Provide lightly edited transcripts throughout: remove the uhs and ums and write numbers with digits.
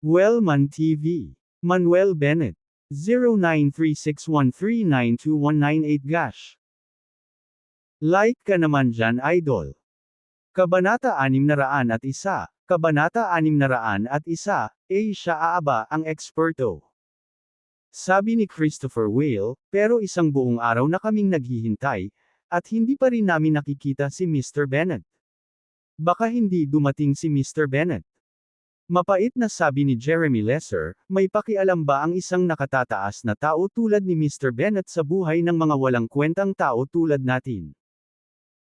Wellman TV. Manuel Bennett. 093613921998 Gash. Like ka naman dyan idol. Kabanata 601, Kabanata 601, siya aaba ang eksperto. Sabi ni Christopher Whale, pero isang buong araw na kaming naghihintay, at hindi pa rin namin nakikita si Mr. Bennett. Baka hindi dumating si Mr. Bennett. Mapait na sabi ni Jeremy Lesser, may pakialam ba ang isang nakatataas na tao tulad ni Mr. Bennett sa buhay ng mga walang kwentang tao tulad natin?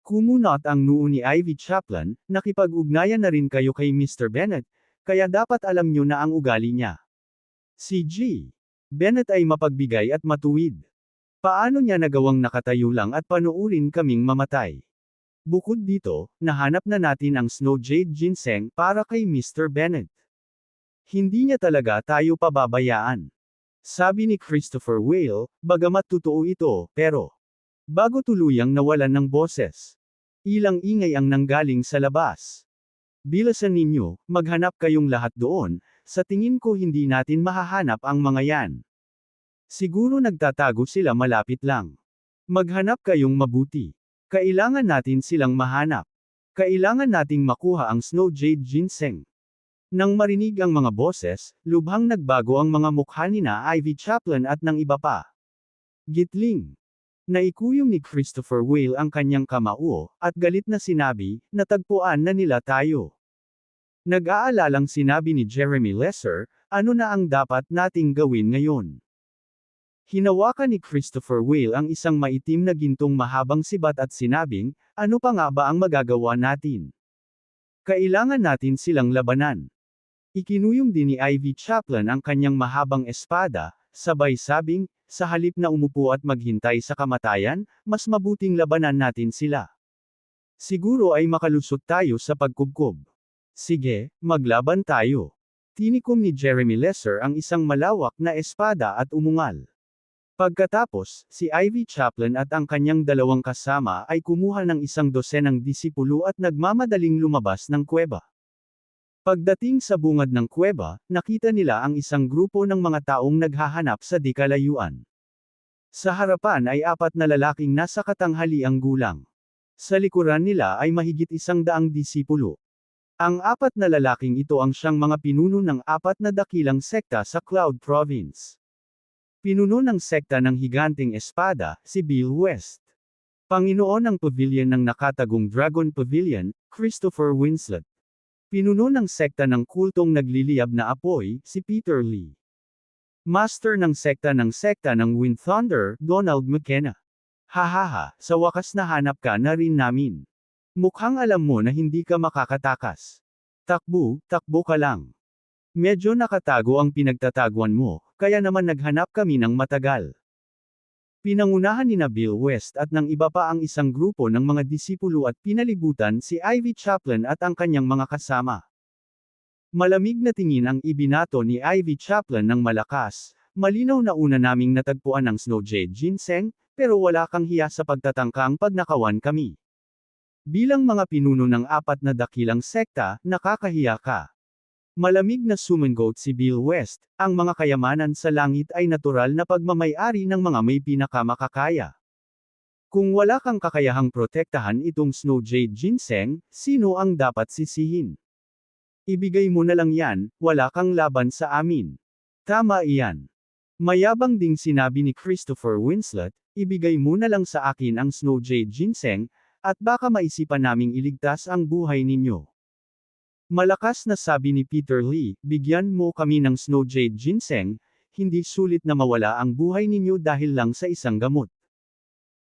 Kumunot ang noo ni Ivy Chaplin, nakipag-ugnayan na rin kayo kay Mr. Bennett, kaya dapat alam nyo na ang ugali niya. Si G. Bennett ay mapagbigay at matuwid. Paano niya nagawang nakatayo lang at panuurin kaming mamatay? Bukod dito, nahanap na natin ang Snow Jade Ginseng para kay Mr. Bennett. Hindi niya talaga tayo pababayaan. Sabi ni Christopher Whale, bagamat totoo ito, pero bago tuluyang nawalan ng boses. Ilang ingay ang nanggaling sa labas. Bilasan ninyo, maghanap kayong lahat doon, sa tingin ko hindi natin mahahanap ang mga yan. Siguro nagtatago sila malapit lang. Maghanap kayong mabuti. Kailangan natin silang mahanap. Kailangan nating makuha ang Snow Jade Ginseng. Nang marinig ang mga boses, lubhang nagbago ang mga mukha ni na Ivy Chaplin at ng iba pa. Gitling. Naikuyom ni Christopher Whale ang kanyang kamao, at galit na sinabi, natagpuan na nila tayo. Nag-aalalang sinabi ni Jeremy Lesser, ano na ang dapat nating gawin ngayon? Hinawakan ni Christopher Whale ang isang maitim na gintong mahabang sibat at sinabing, ano pa nga ba ang magagawa natin? Kailangan natin silang labanan. Ikinuyom din ni Ivy Chaplin ang kanyang mahabang espada, sabay sabing, sa halip na umupo at maghintay sa kamatayan, mas mabuting labanan natin sila. Siguro ay makalusot tayo sa pagkubkob. Sige, maglaban tayo. Tinikom ni Jeremy Lesser ang isang malawak na espada at umungal. Pagkatapos, si Ivy Chaplin at ang kanyang dalawang kasama ay kumuha ng 100 disipulo at nagmamadaling lumabas ng kuweba. Pagdating sa bungad ng kuweba, nakita nila ang isang grupo ng mga taong naghahanap sa di kalayuan. Sa harapan ay 4 na lalaking nasa katanghaliang gulang. Sa likuran nila ay mahigit 100 disipulo. Ang 4 na lalaking ito ang siyang mga pinuno ng 4 na dakilang sekta sa Cloud Province. Pinuno ng sekta ng higanteng espada, si Bill West. Panginoon ng pavilion ng nakatagong Dragon Pavilion, Christopher Winslet. Pinuno ng sekta ng kultong nagliliyab na apoy, si Peter Lee. Master ng sekta ng Wind Thunder, Donald McKenna. Hahaha, sa wakas nahanap ka na rin namin. Mukhang alam mo na hindi ka makakatakas. Takbo ka lang. Medyo nakatago ang pinagtataguan mo, kaya naman naghanap kami ng matagal. Pinangunahan ni na Bill West at ng iba pa ang isang grupo ng mga disipulo at pinalibutan si Ivy Chaplin at ang kanyang mga kasama. Malamig na tingin ang ibinato ni Ivy Chaplin ng malakas, malinaw na una naming natagpuan ang Snow Jade Ginseng, pero wala kang hiya sa pagtatangkang pagnakawan kami. Bilang mga pinuno ng 4 na dakilang sekta, nakakahiya ka. Malamig na sumangot si Bill West, ang mga kayamanan sa langit ay natural na pagmamay-ari ng mga may pinakamakakaya. Kung wala kang kakayahang protektahan itong Snow Jade Ginseng, sino ang dapat sisihin? Ibigay mo na lang yan, wala kang laban sa amin. Tama iyan. Mayabang ding sinabi ni Christopher Winslet, ibigay mo na lang sa akin ang Snow Jade Ginseng, at baka maisipan naming iligtas ang buhay ninyo. Malakas na sabi ni Peter Lee, bigyan mo kami ng Snow Jade Ginseng, hindi sulit na mawala ang buhay ninyo dahil lang sa isang gamot.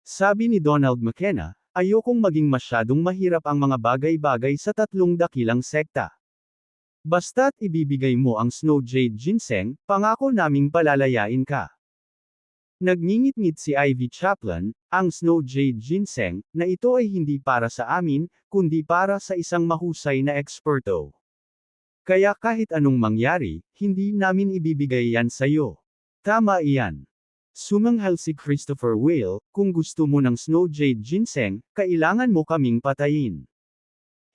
Sabi ni Donald McKenna, ayokong maging masyadong mahirap ang mga bagay-bagay sa 3 dakilang sekta. Basta't ibibigay mo ang Snow Jade Ginseng, pangako naming palalayain ka. Nagngingit-ngit si Ivy Chaplin, ang Snow Jade Ginseng, na ito ay hindi para sa amin, kundi para sa isang mahusay na eksperto. Kaya kahit anong mangyari, hindi namin ibibigay yan sa'yo. Tama iyan. Sumanghal si Christopher Whale, kung gusto mo ng Snow Jade Ginseng, kailangan mo kaming patayin.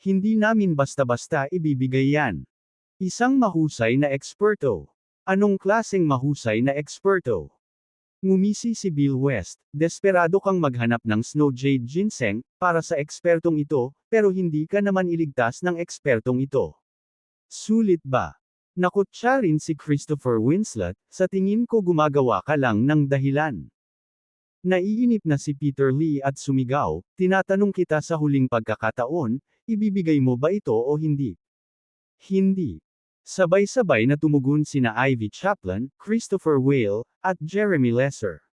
Hindi namin basta-basta ibibigay yan. Isang mahusay na eksperto. Anong klaseng mahusay na eksperto? Ngumisi si Bill West, desperado kang maghanap ng Snow Jade Ginseng, para sa ekspertong ito, pero hindi ka naman iligtas ng ekspertong ito. Sulit ba? Nakutya rin si Christopher Winslet, sa tingin ko gumagawa ka lang ng dahilan. Naiinip na si Peter Lee at sumigaw, tinatanong kita sa huling pagkakataon, ibibigay mo ba ito o hindi? Hindi. Sabay-sabay na tumugon sina Ivy Chaplin, Christopher Whale, at Jeremy Lesser.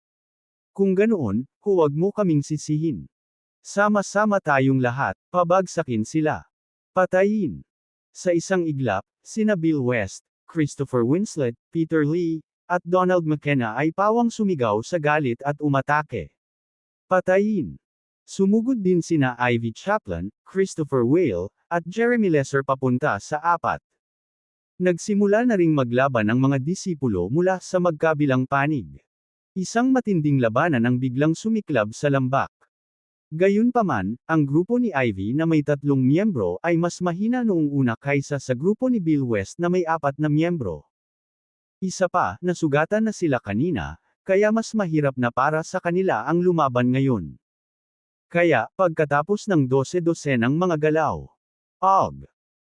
Kung ganoon, huwag mo kaming sisihin. Sama-sama tayong lahat, pabagsakin sila. Patayin. Sa isang iglap, sina Bill West, Christopher Winslet, Peter Lee, at Donald McKenna ay pawang sumigaw sa galit at umatake. Patayin. Sumugod din sina Ivy Chaplin, Christopher Whale, at Jeremy Lesser papunta sa apat. Nagsimula na ring maglaban ang mga disipulo mula sa magkabilang panig. Isang matinding labanan ang biglang sumiklab sa lambak. Gayunpaman, ang grupo ni Ivy na may 3 miyembro ay mas mahina noong una kaysa sa grupo ni Bill West na may 4 na miyembro. Isa pa, nasugatan na sila kanina, kaya mas mahirap na para sa kanila ang lumaban ngayon. Kaya, pagkatapos ng 12-dosenang mga galaw,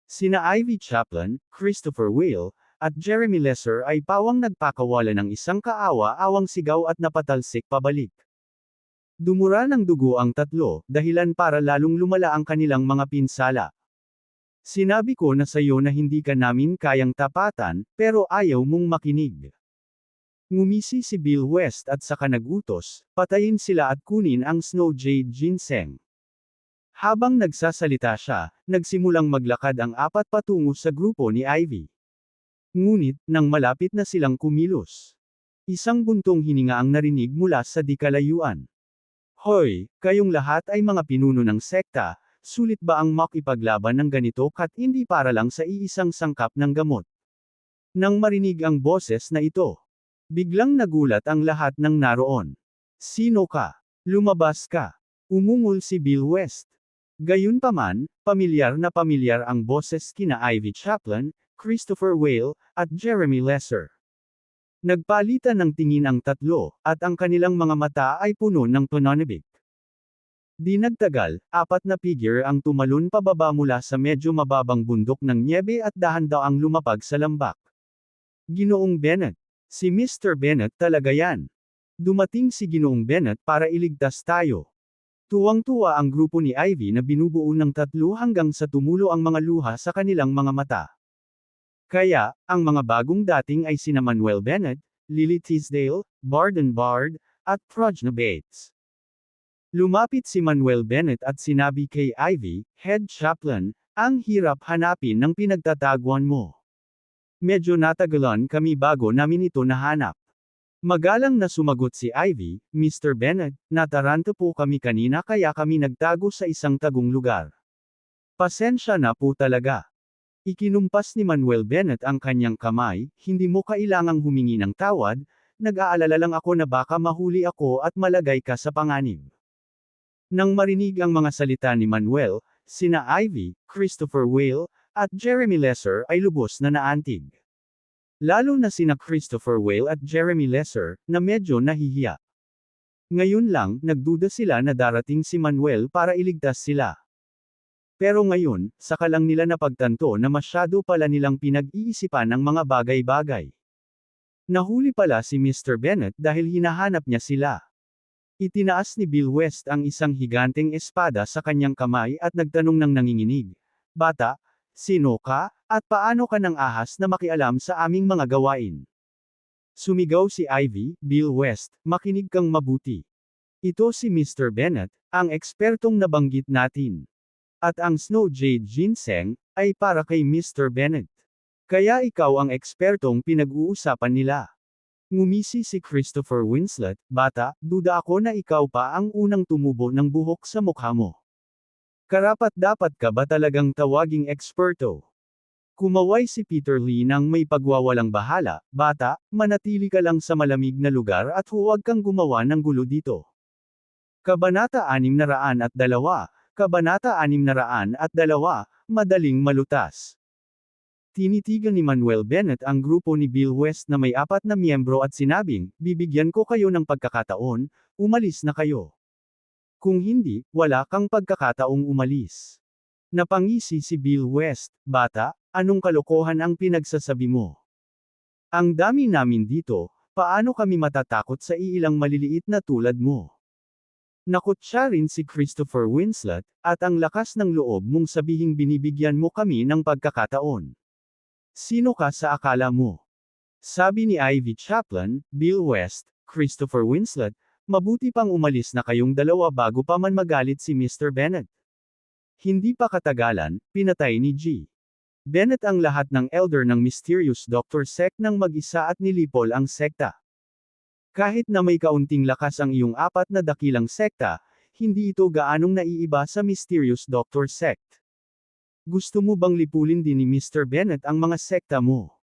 sina Ivy Chaplin, Christopher Whale, at Jeremy Lesser ay pawang nagpakawala ng isang kaawa-awang sigaw at napatalsik pabalik. Dumura ng dugo ang tatlo, dahilan para lalong lumala ang kanilang mga pinsala. Sinabi ko na sayo na hindi ka namin kayang tapatan, pero ayaw mong makinig. Ngumisi si Bill West at saka nagutos, patayin sila at kunin ang Snow Jade Ginseng. Habang nagsasalita siya, nagsimulang maglakad ang apat patungo sa grupo ni Ivy. Ngunit, nang malapit na silang kumilos, isang buntong hininga ang narinig mula sa di kalayuan. Hoy, kayong lahat ay mga pinuno ng sekta, sulit ba ang makipaglaban ng ganito kat hindi para lang sa iisang sangkap ng gamot? Nang marinig ang boses na ito, biglang nagulat ang lahat ng naroon. Sino ka? Lumabas ka. Umungol si Bill West. Gayunpaman, pamilyar na pamilyar ang boses kina Ivy Chaplin, Christopher Whale, at Jeremy Lesser. Nagpalitan ng tingin ang tatlo, at ang kanilang mga mata ay puno ng pananabik. Di nagtagal, 4 na figure ang tumalon pababa mula sa medyo mababang bundok ng nyebe at dahan-daang lumapag sa lambak. Ginoong Bennett. Si Mr. Bennett talaga yan. Dumating si Ginoong Bennett para iligtas tayo. Tuwang-tuwa ang grupo ni Ivy na binubuo ng 3 hanggang sa tumulo ang mga luha sa kanilang mga mata. Kaya, ang mga bagong dating ay sina Manuel Bennett, Lily Tisdale, Barden Bard, at Prajna Bates. Lumapit si Manuel Bennett at sinabi kay Ivy, Head Chaplain, ang hirap hanapin ng pinagtataguan mo. Medyo natagalan kami bago namin ito nahanap. Magalang na sumagot si Ivy, Mr. Bennett, nataranta po kami kanina kaya kami nagtago sa isang tagong lugar. Pasensya na po talaga. Ikinumpas ni Manuel Bennett ang kanyang kamay, hindi mo kailangang humingi ng tawad, nag-aalala lang ako na baka mahuli ako at malagay ka sa panganib. Nang marinig ang mga salita ni Manuel, sina Ivy, Christopher Whale, at Jeremy Lesser ay lubos na naantig. Lalo na sina Christopher Whale at Jeremy Lesser, na medyo nahihiya. Ngayon lang, nagduda sila na darating si Manuel para iligtas sila. Pero ngayon, saka lang nila napagtanto na masyado pala nilang pinag-iisipan ang mga bagay-bagay. Nahuli pala si Mr. Bennett dahil hinahanap niya sila. Itinaas ni Bill West ang isang higanteng espada sa kanyang kamay at nagtanong ng nanginginig, Bata, sino ka? At paano ka nang ahas na makialam sa aming mga gawain? Sumigaw si Ivy, Bill West, makinig kang mabuti. Ito si Mr. Bennett, ang ekspertong nabanggit natin. At ang Snow Jade Ginseng, ay para kay Mr. Bennett. Kaya ikaw ang ekspertong pinag-uusapan nila. Ngumisi si Christopher Winslet, Bata, duda ako na ikaw pa ang unang tumubo ng buhok sa mukha mo. Karapat-dapat ka ba talagang tawaging eksperto? Kumaway si Peter Lee nang may pagwawalang bahala, Bata, manatili ka lang sa malamig na lugar at huwag kang gumawa ng gulo dito. Kabanata 602, Kabanata 602, Madaling Malutas. Tinitigan ni Manuel Bennett ang grupo ni Bill West na may 4 na miyembro at sinabing, bibigyan ko kayo ng pagkakataon, umalis na kayo. Kung hindi, wala kang pagkakataong umalis. Napangisi si Bill West, bata, anong kalokohan ang pinagsasabi mo? Ang dami namin dito, paano kami matatakot sa iilang maliliit na tulad mo? Nakutsa rin si Christopher Winslet, at ang lakas ng loob mong sabihing binibigyan mo kami ng pagkakataon. Sino ka sa akala mo? Sabi ni Ivy Chaplin, Bill West, Christopher Winslet, mabuti pang umalis na kayong dalawa bago pa man magalit si Mr. Bennett. Hindi pa katagalan, pinatay ni G. Bennett ang lahat ng elder ng Mysterious Doctor Sect nang mag-isa at nilipol ang sekta. Kahit na may kaunting lakas ang iyong 4 na dakilang sekta, hindi ito gaanong naiiba sa Mysterious Doctor Sect. Gusto mo bang lipulin din ni Mr. Bennett ang mga sekta mo?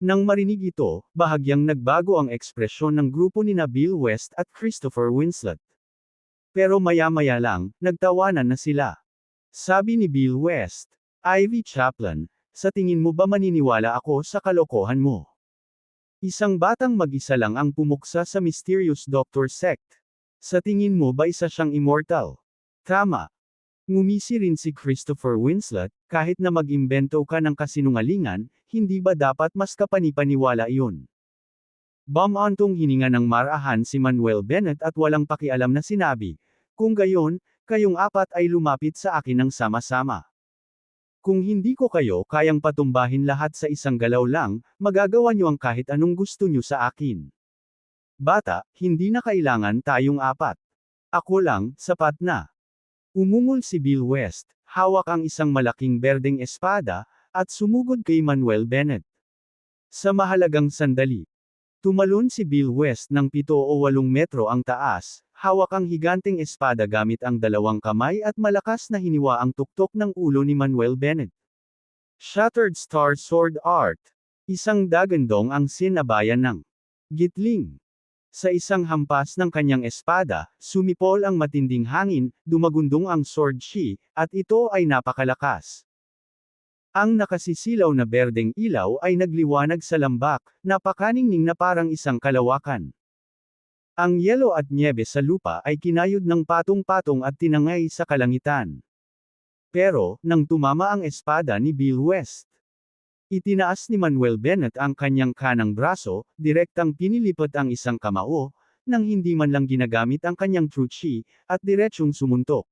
Nang marinig ito, bahagyang nagbago ang ekspresyon ng grupo nina Bill West at Christopher Winslet. Pero maya-maya lang, nagtawanan na sila. Sabi ni Bill West, Ivy Chaplin, sa tingin mo ba maniniwala ako sa kalokohan mo? Isang batang mag-isa lang ang pumuksa sa Mysterious Doctor Sect. Sa tingin mo ba isa siyang immortal? Tama. Ngumisi rin si Christopher Winslet, kahit na mag-imbento ka ng kasinungalingan, hindi ba dapat mas kapanipaniwala iyon? Bumantong hininga ng marahan si Manuel Bennett at walang pakialam na sinabi, kung gayon, kayong 4 ay lumapit sa akin ng sama-sama. Kung hindi ko kayo kayang patumbahin lahat sa isang galaw lang, magagawa niyo ang kahit anong gusto niyo sa akin. Bata, hindi na kailangan tayong 4. Ako lang, sapat na. Umungol si Bill West, hawak ang isang malaking berdeng espada, at sumugod kay Manuel Bennett. Sa mahalagang sandali, tumalon si Bill West ng 7 o 8 metro ang taas, hawak ang higanteng espada gamit ang 2 kamay at malakas na hiniwa ang tuktok ng ulo ni Manuel Bennett. Shattered Star Sword Art. Isang dagandong ang sinabayan ng gitling. Sa isang hampas ng kanyang espada, sumipol ang matinding hangin, dumagundong ang sword shi, at ito ay napakalakas. Ang nakasisilaw na berdeng ilaw ay nagliwanag sa lambak, napakaningning na parang isang kalawakan. Ang yelo at nyebe sa lupa ay kinayod ng patong-patong at tinangay sa kalangitan. Pero, nang tumama ang espada ni Bill West, itinaas ni Manuel Bennett ang kanyang kanang braso, direktang pinilipat ang isang kamao, nang hindi man lang ginagamit ang kanyang true chi, at diretsyong sumuntok.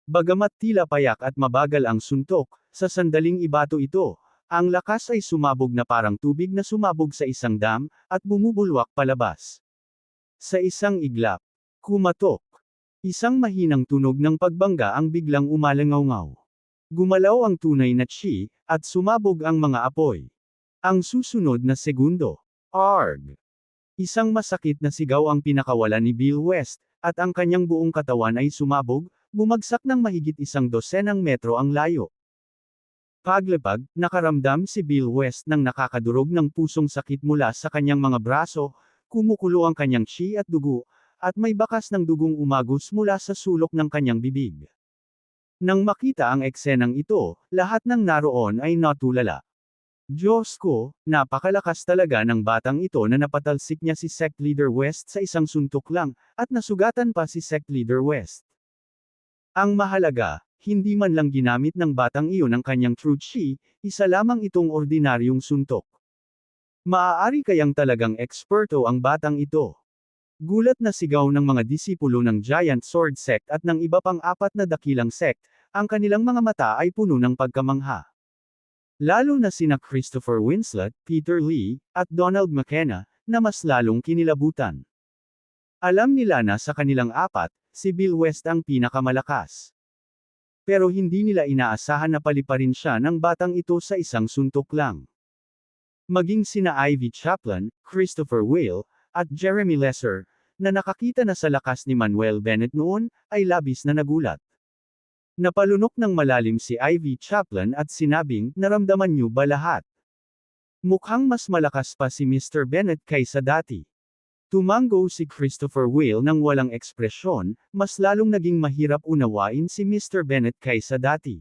Bagamat tila payak at mabagal ang suntok, sa sandaling ibato ito, ang lakas ay sumabog na parang tubig na sumabog sa isang dam, at bumubulwak palabas. Sa isang iglap, kumatok. Isang mahinang tunog ng pagbangga ang biglang umalangaw-ngaw. Gumalaw ang tunay na chi, at sumabog ang mga apoy. Ang susunod na segundo, arg! Isang masakit na sigaw ang pinakawalan ni Bill West, at ang kanyang buong katawan ay sumabog, bumagsak ng mahigit 100 metro ang layo. Paglapag, nakaramdam si Bill West ng nakakadurog ng pusong sakit mula sa kanyang mga braso, kumukulo ang kanyang chi at dugo, at may bakas ng dugong umagos mula sa sulok ng kanyang bibig. Nang makita ang eksenang ito, lahat ng naroon ay natulala. Diyos ko, napakalakas talaga ng batang ito na napatalsik niya si Sect Leader West sa isang suntok lang, at nasugatan pa si Sect Leader West. Ang mahalaga, hindi man lang ginamit ng batang iyon ang kanyang true chi, isa lamang itong ordinaryong suntok. Maaari kayang talagang eksperto ang batang ito. Gulat na sigaw ng mga disipulo ng Giant Sword Sect at ng iba pang 4 na dakilang sect, ang kanilang mga mata ay puno ng pagkamangha. Lalo na sina Christopher Winslet, Peter Lee, at Donald McKenna, na mas lalong kinilabutan. Alam nila na sa kanilang 4, si Bill West ang pinakamalakas. Pero hindi nila inaasahan na paliparin siya ng batang ito sa isang suntok lang. Maging sina Ivy Chaplin, Christopher Whale, at Jeremy Lesser, na nakakita na sa lakas ni Manuel Bennett noon, ay labis na nagulat. Napalunok ng malalim si Ivy Chaplin at sinabing, naramdaman niyo ba lahat? Mukhang mas malakas pa si Mr. Bennett kaysa dati. Tumango si Christopher Whale nang walang ekspresyon, mas lalong naging mahirap unawain si Mr. Bennett kaysa dati.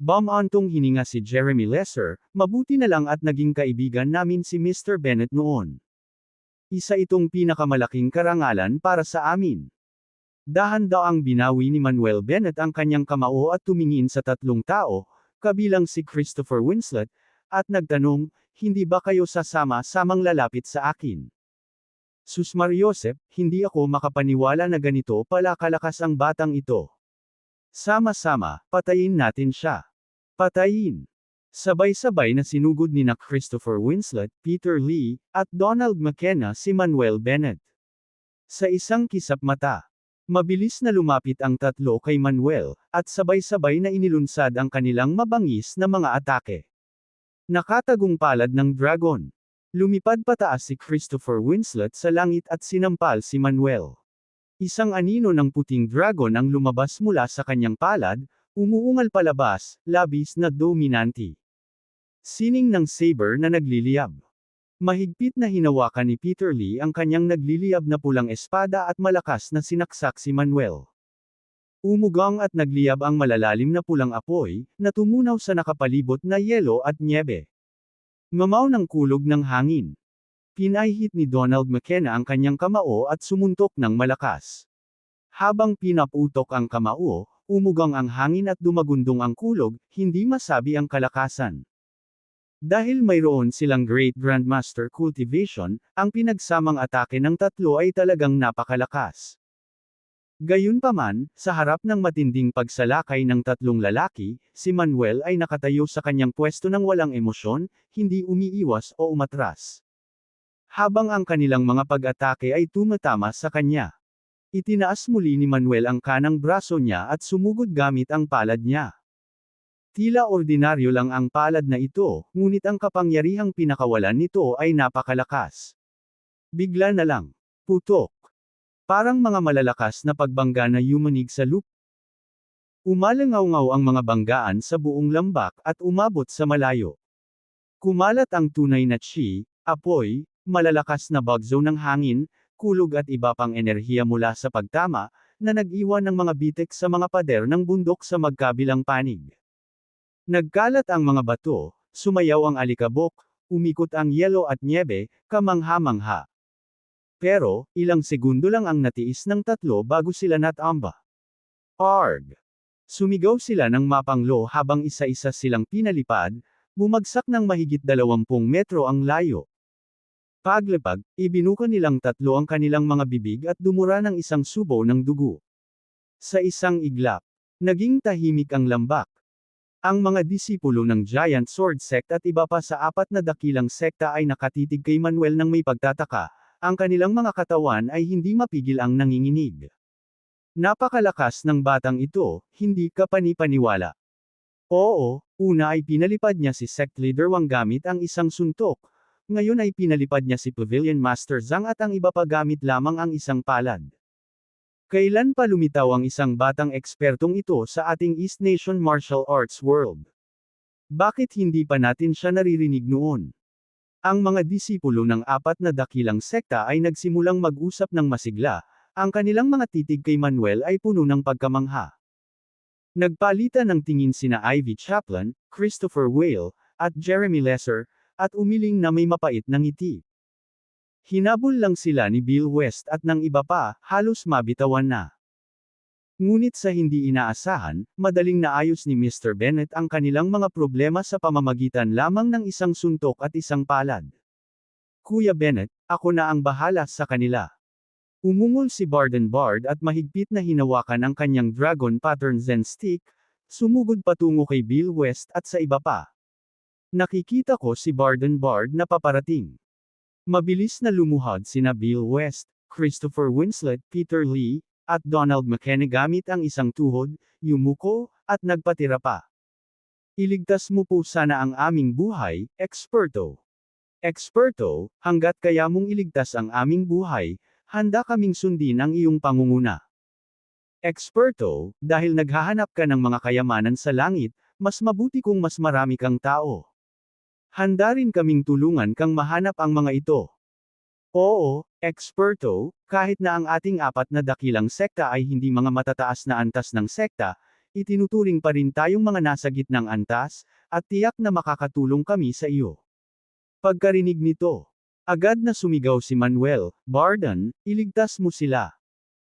Bumantong hininga si Jeremy Lesser, mabuti na lang at naging kaibigan namin si Mr. Bennett noon. Isa itong pinakamalaking karangalan para sa amin. Dahan-daang binawi ni Manuel Bennett ang kanyang kamao at tumingin sa tatlong tao, kabilang si Christopher Winslet, at nagtanong, hindi ba kayo sasama-samang lalapit sa akin? Sus Mariosep, hindi ako makapaniwala na ganito pala kalakas ang batang ito. Sama-sama, patayin natin siya. Patayin. Sabay-sabay na sinugod nina Christopher Winslet, Peter Lee, at Donald McKenna si Manuel Bennett. Sa isang kisap mata, mabilis na lumapit ang tatlo kay Manuel, at sabay-sabay na inilunsad ang kanilang mabangis na mga atake. Nakatagong palad ng dragon. Lumipad pataas si Christopher Winslet sa langit at sinampal si Manuel. Isang anino ng puting dragon ang lumabas mula sa kanyang palad, umuungal palabas, labis na dominante. Sining ng saber na nagliliyab. Mahigpit na hinawakan ni Peter Lee ang kanyang nagliliyab na pulang espada at malakas na sinaksak si Manuel. Umugang at nagliyab ang malalalim na pulang apoy, na tumunaw sa nakapalibot na yelo at nyebe. Mamaw ng kulog ng hangin. Pinahit ni Donald McKenna ang kanyang kamao at sumuntok ng malakas. Habang pinaputok ang kamao, umugang ang hangin at dumagundong ang kulog, hindi masabi ang kalakasan. Dahil mayroon silang Great Grandmaster Cultivation, ang pinagsamang atake ng tatlo ay talagang napakalakas. Gayunpaman, sa harap ng matinding pagsalakay ng tatlong lalaki, si Manuel ay nakatayo sa kanyang pwesto ng walang emosyon, hindi umiiwas o umatras. Habang ang kanilang mga pag-atake ay tumatama sa kanya. Itinaas muli ni Manuel ang kanang braso niya at sumugod gamit ang palad niya. Tila ordinaryo lang ang palad na ito, ngunit ang kapangyarihang pinakawalan nito ay napakalakas. Bigla na lang. Putok. Parang mga malalakas na pagbangga na yumanig sa lupa. Umalangaw-ngaw ang mga banggaan sa buong lambak at umabot sa malayo. Kumalat ang tunay na chi, apoy, malalakas na bagzo ng hangin, kulog at iba pang enerhiya mula sa pagtama, na nag-iwan ng mga bitek sa mga pader ng bundok sa magkabilang panig. Nagkalat ang mga bato, sumayaw ang alikabok, umikot ang yelo at nyebe, kamangha-mangha. Pero, ilang segundo lang ang natiis ng tatlo bago sila natamba. Arg! Sumigaw sila ng mapanglo habang isa-isa silang pinalipad, bumagsak ng mahigit 20 metro ang layo. Paglipag, ibinuka nilang tatlo ang kanilang mga bibig at dumura ng isang subo ng dugo. Sa isang iglap, naging tahimik ang lambak. Ang mga disipulo ng Giant Sword Sect at iba pa sa 4 na dakilang sekta ay nakatitig kay Manuel ng may pagtataka, ang kanilang mga katawan ay hindi mapigil ang nanginginig. Napakalakas ng batang ito, hindi ka panipaniwala. Oo, una ay pinalipad niya si Sect Leader Wang gamit ang isang suntok. Ngayon ay pinalipad niya si Pavilion Master Zhang at ang iba pa gamit lamang ang isang palad. Kailan pa lumitaw ang isang batang ekspertong ito sa ating East Nation Martial Arts World? Bakit hindi pa natin siya naririnig noon? Ang mga disipulo ng 4 na dakilang sekta ay nagsimulang mag-usap ng masigla, ang kanilang mga titig kay Manuel ay puno ng pagkamangha. Nagpalitan ng tingin sina Ivy Chaplin, Christopher Whale, at Jeremy Lesser, at umiling na may mapait na ngiti. Hinabol lang sila ni Bill West at ng iba pa, halos mabitawan na. Ngunit sa hindi inaasahan, madaling naayos ni Mr. Bennett ang kanilang mga problema sa pamamagitan lamang ng isang suntok at isang palad. Kuya Bennett, ako na ang bahala sa kanila. Umungol si Barden Bard at mahigpit na hinawakan ang kanyang dragon pattern Zen stick, sumugod patungo kay Bill West at sa iba pa. Nakikita ko si Barden Bard na paparating. Mabilis na lumuhod sina Bill West, Christopher Winslet, Peter Lee, at Donald McKenna gamit ang isang tuhod, yumuko, at nagpatira pa. Iligtas mo po sana ang aming buhay, eksperto. Eksperto, hanggat kaya mong iligtas ang aming buhay, handa kaming sundin ang iyong pangunguna. Eksperto, dahil naghahanap ka ng mga kayamanan sa langit, mas mabuti kung mas marami kang tao. Handa rin kaming tulungan kang mahanap ang mga ito. Oo, eksperto, kahit na ang ating 4 na dakilang sekta ay hindi mga matataas na antas ng sekta, itinuturing pa rin tayong mga nasa gitnang antas, at tiyak na makakatulong kami sa iyo. Pagkarinig nito, agad na sumigaw si Manuel, Bardon, iligtas mo sila.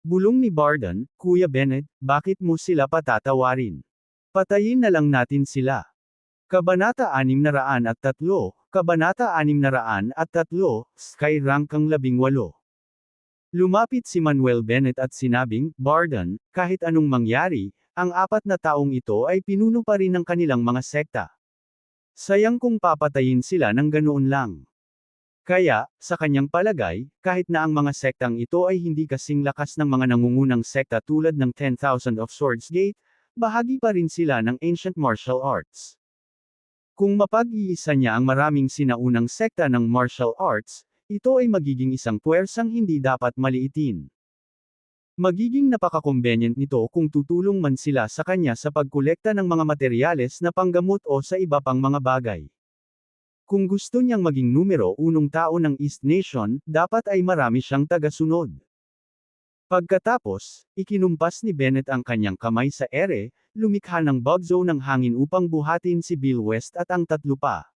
Bulong ni Bardon, Kuya Bennett, bakit mo sila patatawarin? Patayin na lang natin sila. Kabanata 603, Kabanata 603, Sky Rank ang 18. Lumapit si Manuel Bennett at sinabing, Bardon, kahit anong mangyari, ang 4 na taong ito ay pinuno pa rin ng kanilang mga sekta. Sayang kung papatayin sila ng ganoon lang. Kaya, sa kanyang palagay, kahit na ang mga sektang ito ay hindi kasing lakas ng mga nangungunang sekta tulad ng 10,000 of Swords Gate, bahagi pa rin sila ng ancient martial arts. Kung mapag-iisa niya ang maraming sinaunang sekta ng martial arts, ito ay magiging isang puwersang hindi dapat maliitin. Magiging napaka-convenient nito kung tutulong man sila sa kanya sa pagkolekta ng mga materyales na panggamot o sa iba pang mga bagay. Kung gusto niyang maging numero 1 tao ng East Nation, dapat ay marami siyang tagasunod. Pagkatapos, ikinumpas ni Bennett ang kanyang kamay sa ere, lumikha ng bugzo ng hangin upang buhatin si Bill West at ang 3 pa.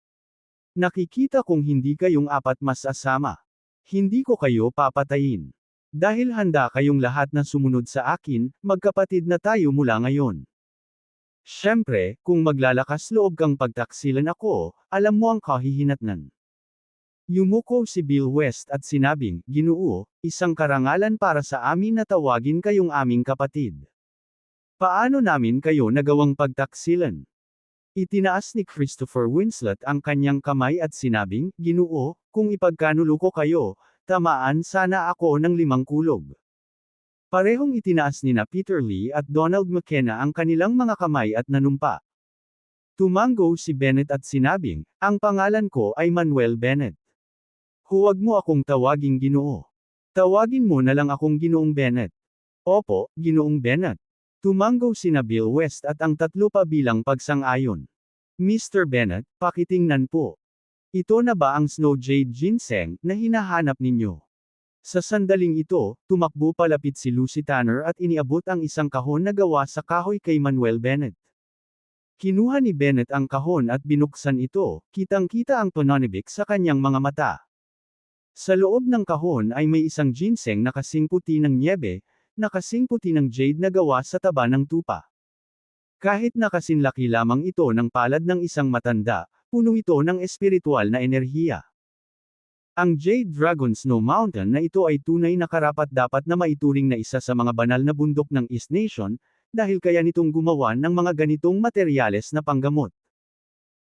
Nakikita kong hindi kayong 4 masasama. Hindi ko kayo papatayin. Dahil handa kayong lahat na sumunod sa akin, magkapatid na tayo mula ngayon. Siyempre, kung maglalakas loob kang pagtaksilan ako, alam mo ang kahihinatnan. Yumuko si Bill West at sinabing, Ginoo, isang karangalan para sa amin na tawagin kayong aming kapatid. Paano namin kayo nagawang pagtaksilan? Itinaas ni Christopher Winslet ang kanyang kamay at sinabing, Ginoo, kung ipagkanulo ko kayo, tamaan sana ako ng 5 kulog. Parehong itinaas nina Peter Lee at Donald McKenna ang kanilang mga kamay at nanumpa. Tumango si Bennett at sinabing, ang pangalan ko ay Manuel Bennett. Huwag mo akong tawaging Ginoo. Tawagin mo na lang akong Ginoong Bennett. Opo, Ginoong Bennett. Tumango sina Bill West at ang 3 pa bilang pagsang-ayon. Mr. Bennett, pakitingnan po. Ito na ba ang Snow Jade Ginseng na hinahanap ninyo? Sa sandaling ito, tumakbo palapit si Lucy Tanner at iniabot ang isang kahon na gawa sa kahoy kay Manuel Bennett. Kinuha ni Bennett ang kahon at binuksan ito, kitang-kita ang pananibik sa kanyang mga mata. Sa loob ng kahon ay may isang ginseng na kasing puti ng nyebe, na kasing puti ng jade na gawa sa taba ng tupa. Kahit na kasing laki lamang ito ng palad ng isang matanda, puno ito ng espiritual na enerhiya. Ang Jade Dragon Snow Mountain na ito ay tunay na karapat-dapat na maituring na isa sa mga banal na bundok ng East Nation, dahil kaya nitong gumawa ng mga ganitong materyales na panggamot.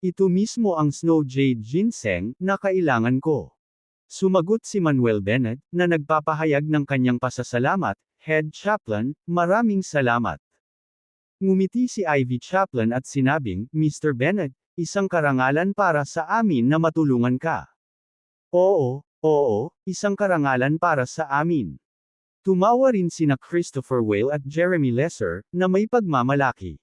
Ito mismo ang Snow Jade Ginseng na kailangan ko. Sumagot si Manuel Bennett, na nagpapahayag ng kanyang pasasalamat, Head Chaplain, maraming salamat. Ngumiti si Ivy Chaplain at sinabing, Mr. Bennett, isang karangalan para sa amin na matulungan ka. Oo, isang karangalan para sa amin. Tumawa rin sina Christopher Whale at Jeremy Lesser, na may pagmamalaki.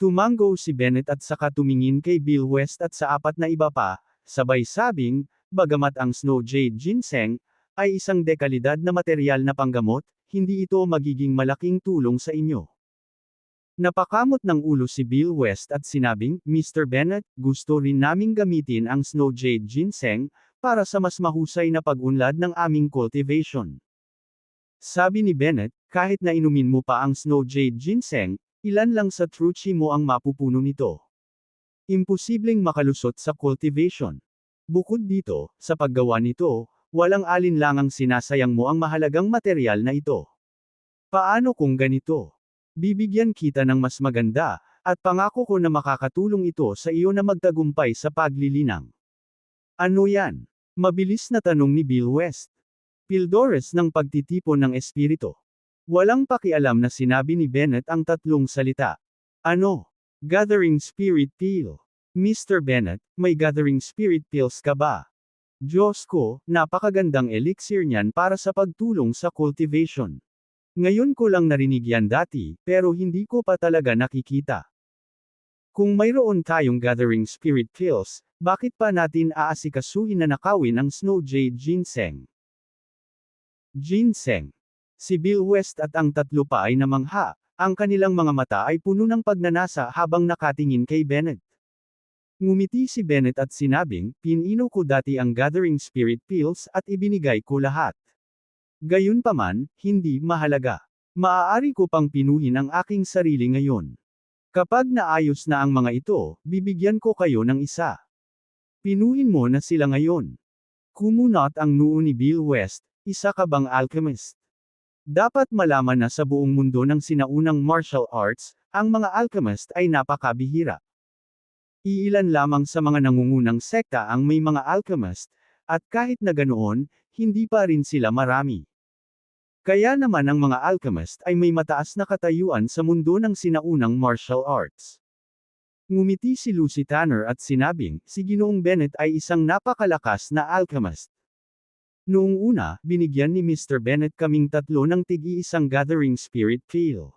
Tumango si Bennett at saka tumingin kay Bill West at sa 4 na iba pa, sabay sabing, bagamat ang Snow Jade Ginseng, ay isang dekalidad na materyal na panggamot, hindi ito magiging malaking tulong sa inyo. Napakamot ng ulo si Bill West at sinabing, Mr. Bennett, gusto rin naming gamitin ang Snow Jade Ginseng, para sa mas mahusay na pag-unlad ng aming cultivation. Sabi ni Bennett, kahit na inumin mo pa ang Snow Jade Ginseng, ilan lang sa truchi mo ang mapupuno nito. Imposibleng makalusot sa cultivation. Bukod dito, sa paggawa nito, walang alinlangang sinasayang mo ang mahalagang materyal na ito. Paano kung ganito? Bibigyan kita ng mas maganda, at pangako ko na makakatulong ito sa iyo na magtagumpay sa paglilinang. Ano yan? Mabilis na tanong ni Bill West. Pildores ng pagtitipon ng espiritu. Walang pakialam na sinabi ni Bennett ang 3 salita. Ano? Gathering Spirit Pill. Mr. Bennett, may Gathering Spirit Pills ka ba? Diyos ko, napakagandang elixir niyan para sa pagtulong sa cultivation. Ngayon ko lang narinig yan dati, pero hindi ko pa talaga nakikita. Kung mayroon tayong Gathering Spirit Pills, bakit pa natin aasikasuhin na nakawin ang Snow Jade Ginseng? Ginseng. Si Bill West at ang 3 pa ay namangha, Ang kanilang mga mata ay puno ng pagnanasa habang nakatingin kay Bennett. Ngumiti si Bennett at sinabing, "Pinino ko dati ang Gathering Spirit Pills at ibinigay ko lahat. Gayunpaman, hindi mahalaga. Maaari ko pang pinuhin ang aking sarili ngayon. Kapag naayos na ang mga ito, bibigyan ko kayo ng isa. Pinuhin mo na sila ngayon." Kumunot ang noo ni Bill West, "Isa ka bang alchemist? Dapat malaman na sa buong mundo ng sinaunang martial arts, ang mga alchemist ay napakabihira. Iilan lamang sa mga nangungunang sekta ang may mga alchemist, at kahit na ganoon, hindi pa rin sila marami. Kaya naman ang mga alchemist ay may mataas na katayuan sa mundo ng sinaunang martial arts." Ngumiti si Lucy Tanner at sinabing, "Si Ginoong Bennett ay isang napakalakas na alchemist. Noong una, binigyan ni Mr. Bennett kaming tatlo ng tig-iisang Gathering Spirit Pill.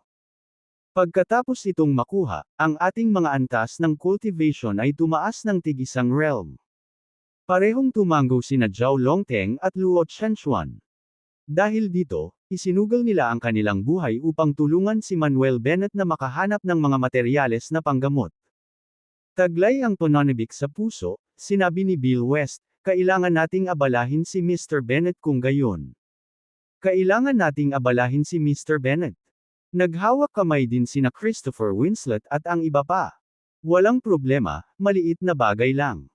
Pagkatapos itong makuha, ang ating mga antas ng cultivation ay tumaas ng tig-isang realm. Parehong tumango sina Zhao Longteng at Luo Chenchuan. Dahil dito, isinugal nila ang kanilang buhay upang tulungan si Manuel Bennett na makahanap ng mga materyales na panggamot." Taglay ang pananabik sa puso, sinabi ni Bill West, "Kailangan nating abalahin si Mr. Bennett kung gayon. Kailangan nating abalahin si Mr. Bennett." Naghawak kamay din sina Christopher Winslet at ang iba pa. "Walang problema, maliit na bagay lang."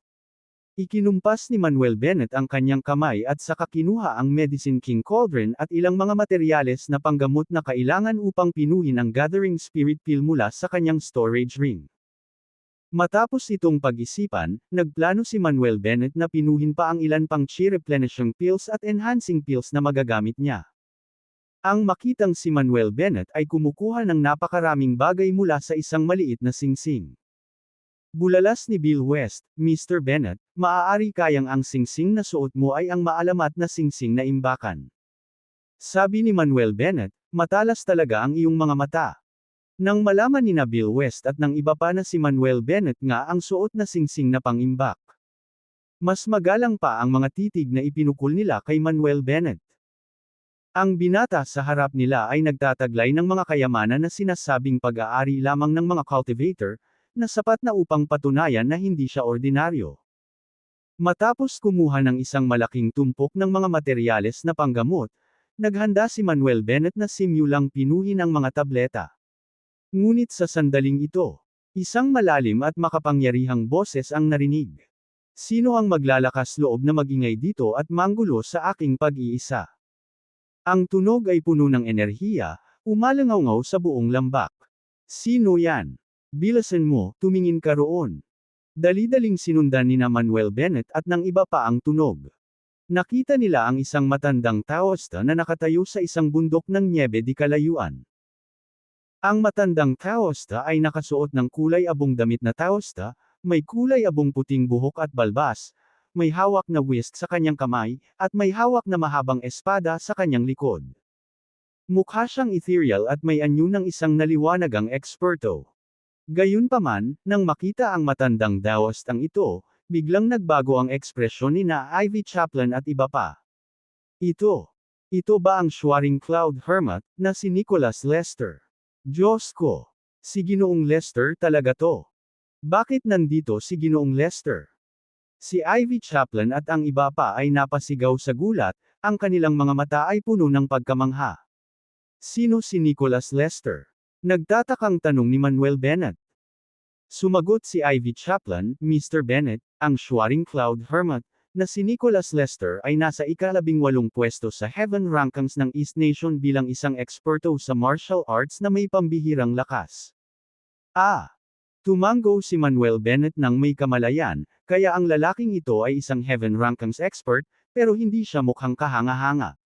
Ikinumpas ni Manuel Bennett ang kanyang kamay at saka kinuha ang Medicine King Cauldron at ilang mga materyales na panggamot na kailangan upang pinuhin ang Gathering Spirit Pill mula sa kanyang storage ring. Matapos itong pag-isipan, nagplano si Manuel Bennett na pinuhin pa ang ilan pang chi replenishing pills at enhancing pills na magagamit niya. Ang makitang si Manuel Bennett ay kumukuha ng napakaraming bagay mula sa isang maliit na singsing. Bulalas ni Bill West, "Mr. Bennett, maaari kayang ang singsing na suot mo ay ang maalamat na singsing na imbakan." Sabi ni Manuel Bennett, "Matalas talaga ang iyong mga mata." Nang malaman ni na Bill West at ng iba pa na si Manuel Bennett nga ang suot na singsing na pangimbak, mas magalang pa ang mga titig na ipinukol nila kay Manuel Bennett. Ang binata sa harap nila ay nagtataglay ng mga kayamanan na sinasabing pag-aari lamang ng mga cultivator, na sapat na upang patunayan na hindi siya ordinaryo. Matapos kumuha ng isang malaking tumpok ng mga materyales na panggamot, naghanda si Manuel Bennett na simulang pinuhin ang mga tableta. Ngunit sa sandaling ito, isang malalim at makapangyarihang boses ang narinig. "Sino ang maglalakas loob na magingay dito at manggulo sa aking pag-iisa?" Ang tunog ay puno ng enerhiya, umalangaw sa buong lambak. "Sino yan? Bilisan mo, tumingin ka roon." Dali-daling sinundan ni na Manuel Bennett at ng iba pa ang tunog. Nakita nila ang isang matandang taoista na nakatayo sa isang bundok ng nyebe di kalayuan. Ang matandang taoista ay nakasuot ng kulay abong damit na taoista, may kulay abong puting buhok at balbas, may hawak na whisk sa kanyang kamay, at may hawak na mahabang espada sa kanyang likod. Mukha siyang ethereal at may anyo ng isang naliwanagang eksperto. Gayunpaman, nang makita ang matandang taoistang ito, biglang nagbago ang ekspresyon ni na Ivy Chaplin at iba pa. Ito ba ang Soaring Cloud Hermit, na si Nicholas Lester? Diyos ko! Si Ginoong Lester talaga to. Bakit nandito si Ginoong Lester? Si Ivy Chaplin at ang iba pa ay napasigaw sa gulat, ang kanilang mga mata ay puno ng pagkamangha. Sino si Nicholas Lester? Nagtatakang tanong ni Manuel Bennett. Sumagot si Ivy Chaplin, "Mr. Bennett, ang Soaring Cloud Hermit, na si Nicholas Lester ay nasa ika-18 pwesto sa Heaven Rankings ng East Nation bilang isang eksperto sa martial arts na may pambihirang lakas." Tumango si Manuel Bennett ng may kamalayan, kaya ang lalaking ito ay isang Heaven Rankings expert, pero hindi siya mukhang kahanga-hanga.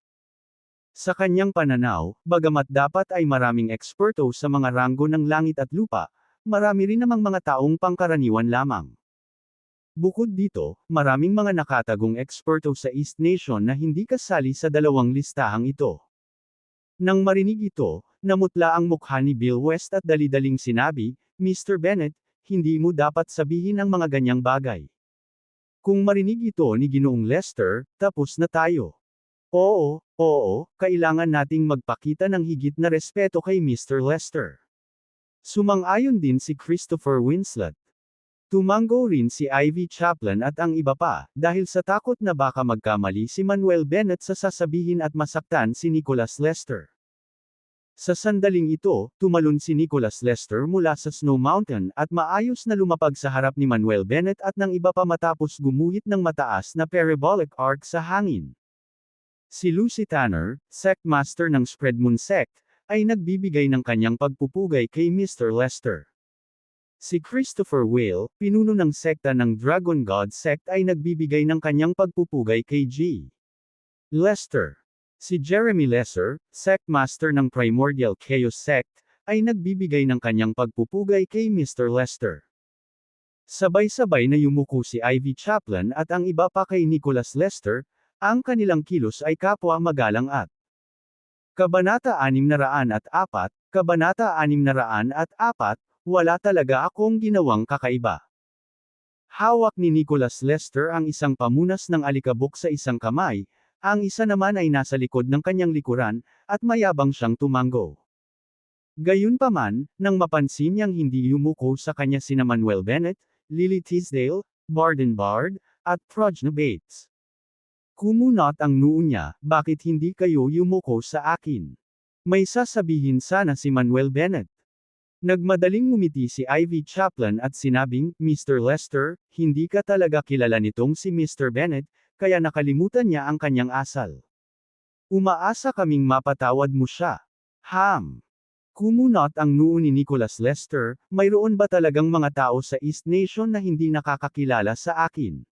Sa kanyang pananaw, bagamat dapat ay maraming eksperto sa mga ranggo ng langit at lupa, marami rin namang mga taong pangkaraniwan lamang. Bukod dito, maraming mga nakatagong eksperto sa East Nation na hindi kasali sa dalawang listahang ito. Nang marinig ito, namutla ang mukha ni Bill West at dali-daling sinabi, "Mr. Bennett, hindi mo dapat sabihin ang mga ganyang bagay. Kung marinig ito ni Ginoong Lester, tapos na tayo." Oo, Oo, kailangan nating magpakita ng higit na respeto kay Mr. Lester. Sumang-ayon din si Christopher Winslet. Tumango rin si Ivy Chaplin at ang iba pa, dahil sa takot na baka magkamali si Manuel Bennett sa sasabihin at masaktan si Nicholas Lester. Sa sandaling ito, tumalon si Nicholas Lester mula sa Snow Mountain at maayos na lumapag sa harap ni Manuel Bennett at ng iba pa matapos gumuhit ng mataas na parabolic arc sa hangin. Si Lucy Tanner, sect master ng Spread Moon Sect, ay nagbibigay ng kanyang pagpupugay kay Mr. Lester. Si Christopher Whale, pinuno ng sekta ng Dragon God Sect ay nagbibigay ng kanyang pagpupugay kay G. Lester. Si Jeremy Lesser, sect master ng Primordial Chaos Sect, ay nagbibigay ng kanyang pagpupugay kay Mr. Lester. Sabay-sabay na yumuko si Ivy Chaplin at ang iba pa kay Nicholas Lester, ang kanilang kilos ay kapwa magalang at Kabanata 604, Kabanata 604, wala talaga akong ginawang kakaiba. Hawak ni Nicholas Lester ang isang pamunas ng alikabok sa isang kamay, ang isa naman ay nasa likod ng kanyang likuran, at mayabang siyang tumango. Gayunpaman, nang mapansin niyang hindi yumuko sa kanya sina Manuel Bennett, Lily Tisdale, Barden Bard, at Progna Bates. Kumunot ang noo niya, bakit hindi kayo yumuko sa akin? May sasabihin sana si Manuel Bennett. Nagmadaling ngumiti si Ivy Chaplin at sinabing, Mr. Lester, hindi ka talaga kilala nitong si Mr. Bennett, kaya nakalimutan niya ang kanyang asal. Umaasa kaming mapatawad mo siya. Kumunot ang noo ni Nicholas Lester, mayroon ba talagang mga tao sa East Nation na hindi nakakakilala sa akin?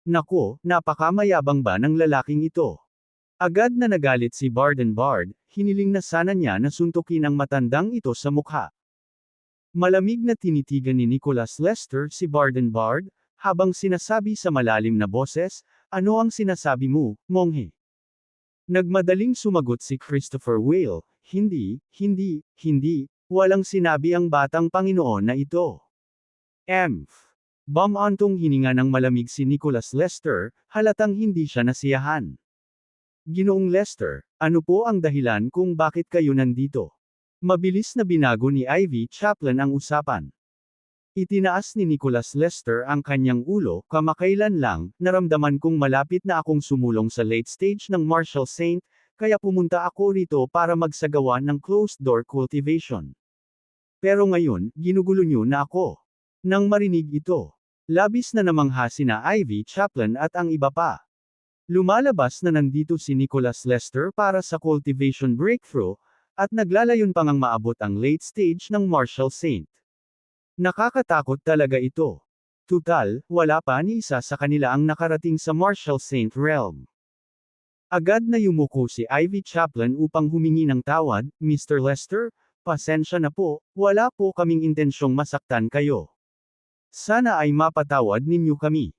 Nako, napakamayabang ba ng lalaking ito? Agad na nagalit si Barden Bard, hiniling na sana niya na suntukin ang matandang ito sa mukha. Malamig na tinitigan ni Nicholas Lester si Barden Bard, habang sinasabi sa malalim na boses, ano ang sinasabi mo, monghe? Nagmadaling sumagot si Christopher Whale, hindi, walang sinabi ang batang Panginoon na ito. Bumantong hininga ng malamig si Nicholas Lester, halatang hindi siya nasiyahan. Ginoong Lester, ano po ang dahilan kung bakit kayo nandito? Mabilis na binago ni Ivy Chaplin ang usapan. Itinaas ni Nicholas Lester ang kanyang ulo, kamakailan lang, naramdaman kong malapit na akong sumulong sa late stage ng Marshall Saint, kaya pumunta ako rito para magsagawa ng closed-door cultivation. Pero ngayon, ginugulo niyo na ako. Nang marinig ito, labis na namangha sina Ivy Chaplin at ang iba pa. Lumalabas na nandito si Nicholas Lester para sa cultivation breakthrough, at naglalayon pang maabot ang late stage ng Marshall Saint. Nakakatakot talaga ito. Tutal, wala pa ni isa sa kanila ang nakarating sa Marshall Saint realm. Agad na yumuko si Ivy Chaplin upang humingi ng tawad, Mr. Lester, pasensya na po, wala po kaming intensyong masaktan kayo. Sana ay mapatawad ninyo kami.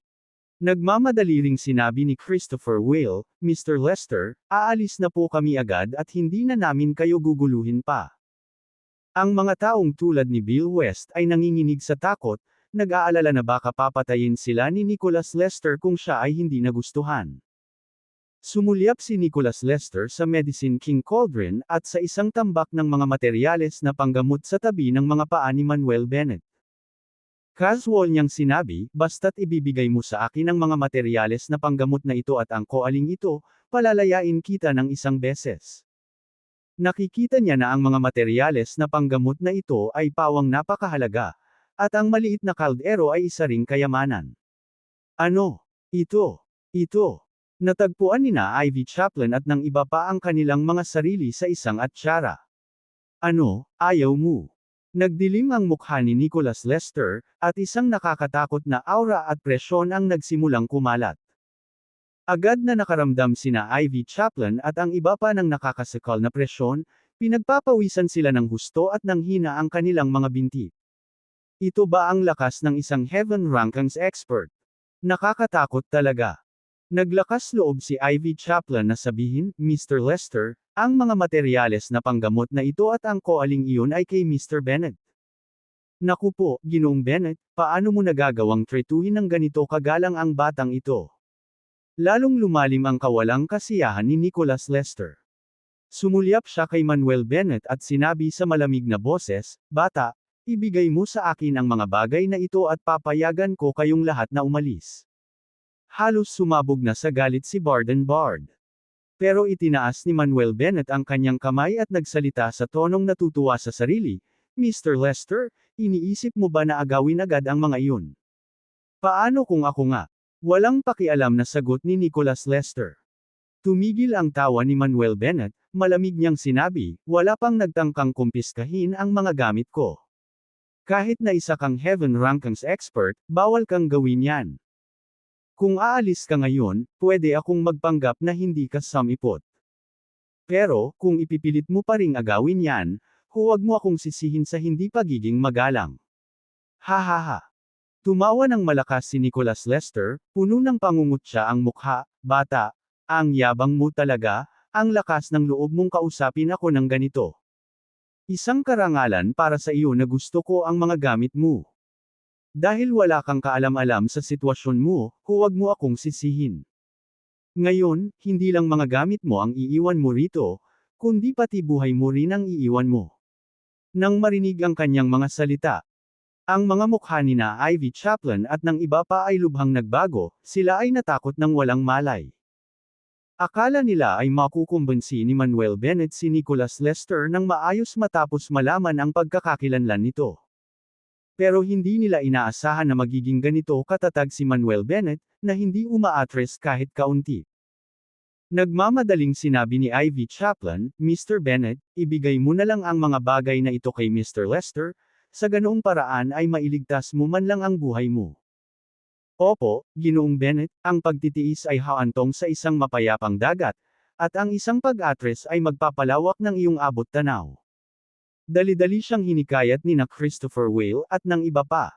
Nagmamadali ring sinabi ni Christopher Whale, Mr. Lester, aalis na po kami agad at hindi na namin kayo guguluhin pa. Ang mga taong tulad ni Bill West ay nanginginig sa takot, nag-aalala na baka papatayin sila ni Nicholas Lester kung siya ay hindi nagustuhan. Sumulyap si Nicholas Lester sa Medicine King Cauldron at sa isang tambak ng mga materyales na panggamot sa tabi ng mga paa ni Manuel Bennett. Casual niyang sinabi, basta't ibibigay mo sa akin ang mga materyales na panggamot na ito at ang koaling ito, palalayain kita ng isang beses. Nakikita niya na ang mga materyales na panggamot na ito ay pawang napakahalaga, at ang maliit na kaldero ay isa ring kayamanan. Ano? Ito. Natagpuan nina Ivy Chaplin at ng iba pa ang kanilang mga sarili sa isang atsara. Ano, ayaw mo? Nagdilim ang mukha ni Nicholas Lester, at isang nakakatakot na aura at presyon ang nagsimulang kumalat. Agad na nakaramdam sina Ivy Chaplin at ang iba pa ng nakakasakal na presyon, pinagpapawisan sila ng husto at ng hina ang kanilang mga binti. Ito ba ang lakas ng isang Heaven Rankings expert? Nakakatakot talaga. Naglakas loob si Ivy Chaplin na sabihin, Mr. Lester, ang mga materyales na panggamot na ito at ang koaling iyon ay kay Mr. Bennett. Naku po, Ginoong Bennett, paano mo nagagawang tretuhin ng ganito kagalang ang batang ito? Lalong lumalim ang kawalang kasiyahan ni Nicholas Lester. Sumulyap siya kay Manuel Bennett at sinabi sa malamig na boses, "Bata, ibigay mo sa akin ang mga bagay na ito at papayagan ko kayong lahat na umalis." Halos sumabog na sa galit si Barden Bard. Pero itinaas ni Manuel Bennett ang kanyang kamay at nagsalita sa tonong natutuwa sa sarili, "Mr. Lester, iniisip mo ba na agawin agad ang mga iyon? Paano kung ako nga?" Walang pakialam na sagot ni Nicholas Lester. Tumigil ang tawa ni Manuel Bennett, malamig niyang sinabi, "Wala pang nagtangkang kumpiskahin ang mga gamit ko. Kahit na isa kang Heaven Rankings expert, bawal kang gawin yan. Kung aalis ka ngayon, pwede akong magpanggap na hindi ka sumipot. Pero, kung ipipilit mo pa ring agawin yan, huwag mo akong sisihin sa hindi pagiging magalang." Ha ha ha. Tumawa ng malakas si Nicholas Lester, puno ng pangungutya ang mukha, "Bata, ang yabang mo talaga, ang lakas ng loob mong kausapin ako ng ganito. Isang karangalan para sa iyo na gusto ko ang mga gamit mo. Dahil wala kang kaalam-alam sa sitwasyon mo, huwag mo akong sisihin. Ngayon, hindi lang mga gamit mo ang iiwan mo rito, kundi pati buhay mo rin ang iiwan mo." Nang marinig ang kanyang mga salita, ang mga mukha ni na Ivy Chaplin at ng iba pa ay lubhang nagbago, sila ay natakot ng walang malay. Akala nila ay makukumbinsi ni Manuel Bennett si Nicholas Lester ng maayos matapos malaman ang pagkakakilanlan nito. Pero hindi nila inaasahan na magiging ganito katatag si Manuel Bennett, na hindi umaatres kahit kaunti. Nagmamadaling sinabi ni Ivy Chaplin, "Mr. Bennett, ibigay mo na lang ang mga bagay na ito kay Mr. Lester, sa ganoong paraan ay mailigtas mo man lang ang buhay mo." Opo, Ginoong Bennett, ang pagtitiis ay haantong sa isang mapayapang dagat, at ang isang pag-atres ay magpapalawak ng iyong abot tanaw. Dali-dali siyang hinikayat ni na Christopher Whale at ng iba pa.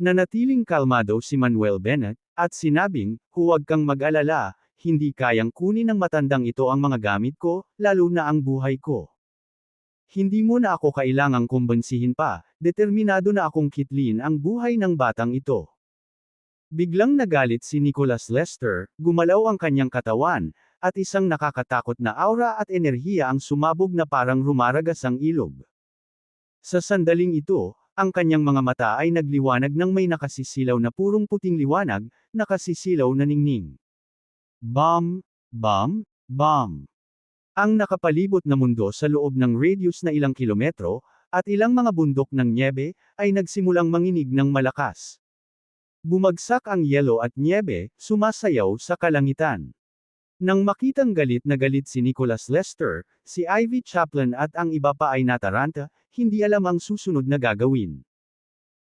Nanatiling kalmado si Manuel Bennett, at sinabing, "Huwag kang mag-alala, hindi kayang kunin ng matandang ito ang mga gamit ko, lalo na ang buhay ko. Hindi mo na ako kailangang kumbensihin pa, determinado na akong kitlin ang buhay ng batang ito." Biglang nagalit si Nicholas Lester, gumalaw ang kanyang katawan, at isang nakakatakot na aura at enerhiya ang sumabog na parang rumaragas ang ilog. Sa sandaling ito, ang kanyang mga mata ay nagliwanag ng may nakasisilaw na purong puting liwanag, nakasisilaw na ningning. Bam, bam, bam. Ang nakapalibot na mundo sa loob ng radius na ilang kilometro, at ilang mga bundok ng nyebe, ay nagsimulang manginig ng malakas. Bumagsak ang yelo at nyebe, sumasayaw sa kalangitan. Nang makitang galit na galit si Nicholas Lester, si Ivy Chaplin at ang iba pa ay nataranta, hindi alam ang susunod na gagawin.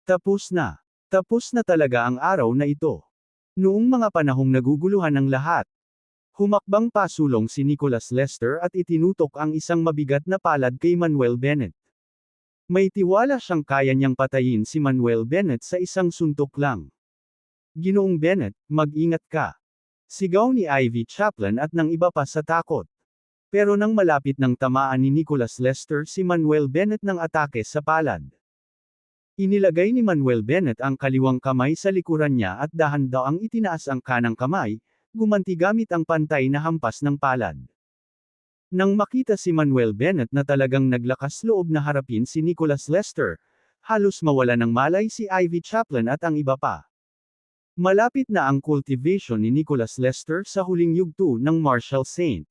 Tapos na. Tapos na talaga ang araw na ito. Noong mga panahong naguguluhan ang lahat, humakbang pasulong si Nicholas Lester at itinutok ang isang mabigat na palad kay Manuel Bennett. May tiwala siyang kaya niyang patayin si Manuel Bennett sa isang suntok lang. "Ginoong Bennett, mag-ingat ka." Sigaw ni Ivy Chaplin at ng iba pa sa takot. Pero nang malapit ng tamaan ni Nicholas Lester si Manuel Bennett ng atake sa palad. Inilagay ni Manuel Bennett ang kaliwang kamay sa likuran niya at dahan-daang itinaas ang kanang kamay, gumanti gamit ang pantay na hampas ng palad. Nang makita si Manuel Bennett na talagang naglakas loob na harapin si Nicholas Lester, halos mawala ng malay si Ivy Chaplin at ang iba pa. Malapit na ang cultivation ni Nicholas Lester sa huling yugto ng Marshall Saint.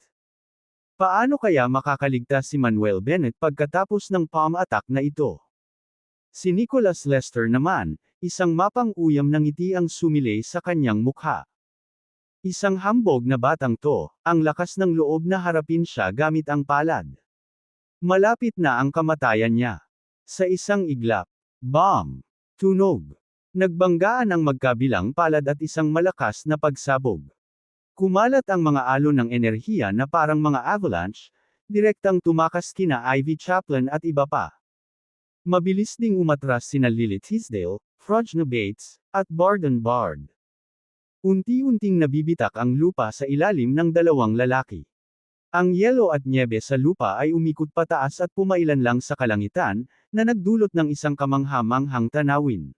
Paano kaya makakaligtas si Manuel Bennett pagkatapos ng palm attack na ito? Si Nicholas Lester naman, isang mapang-uyam na ngiti ang sumilay sa kanyang mukha. Isang hambog na batang to, ang lakas ng loob na harapin siya gamit ang palad. Malapit na ang kamatayan niya. Sa isang iglap, bam! Tunog. Nagbanggaan ang magkabilang palad at isang malakas na pagsabog. Kumalat ang mga alon ng enerhiya na parang mga avalanche, direktang tumakas kina Ivy Chaplin at iba pa. Mabilis ding umatras sina Lily Tisdale, Frogna Bates, at Barden Bard. Unti-unting nabibitak ang lupa sa ilalim ng dalawang lalaki. Ang yelo at nyebe sa lupa ay umikot pataas at pumailan lang sa kalangitan, na nagdulot ng isang kamangha-manghang tanawin.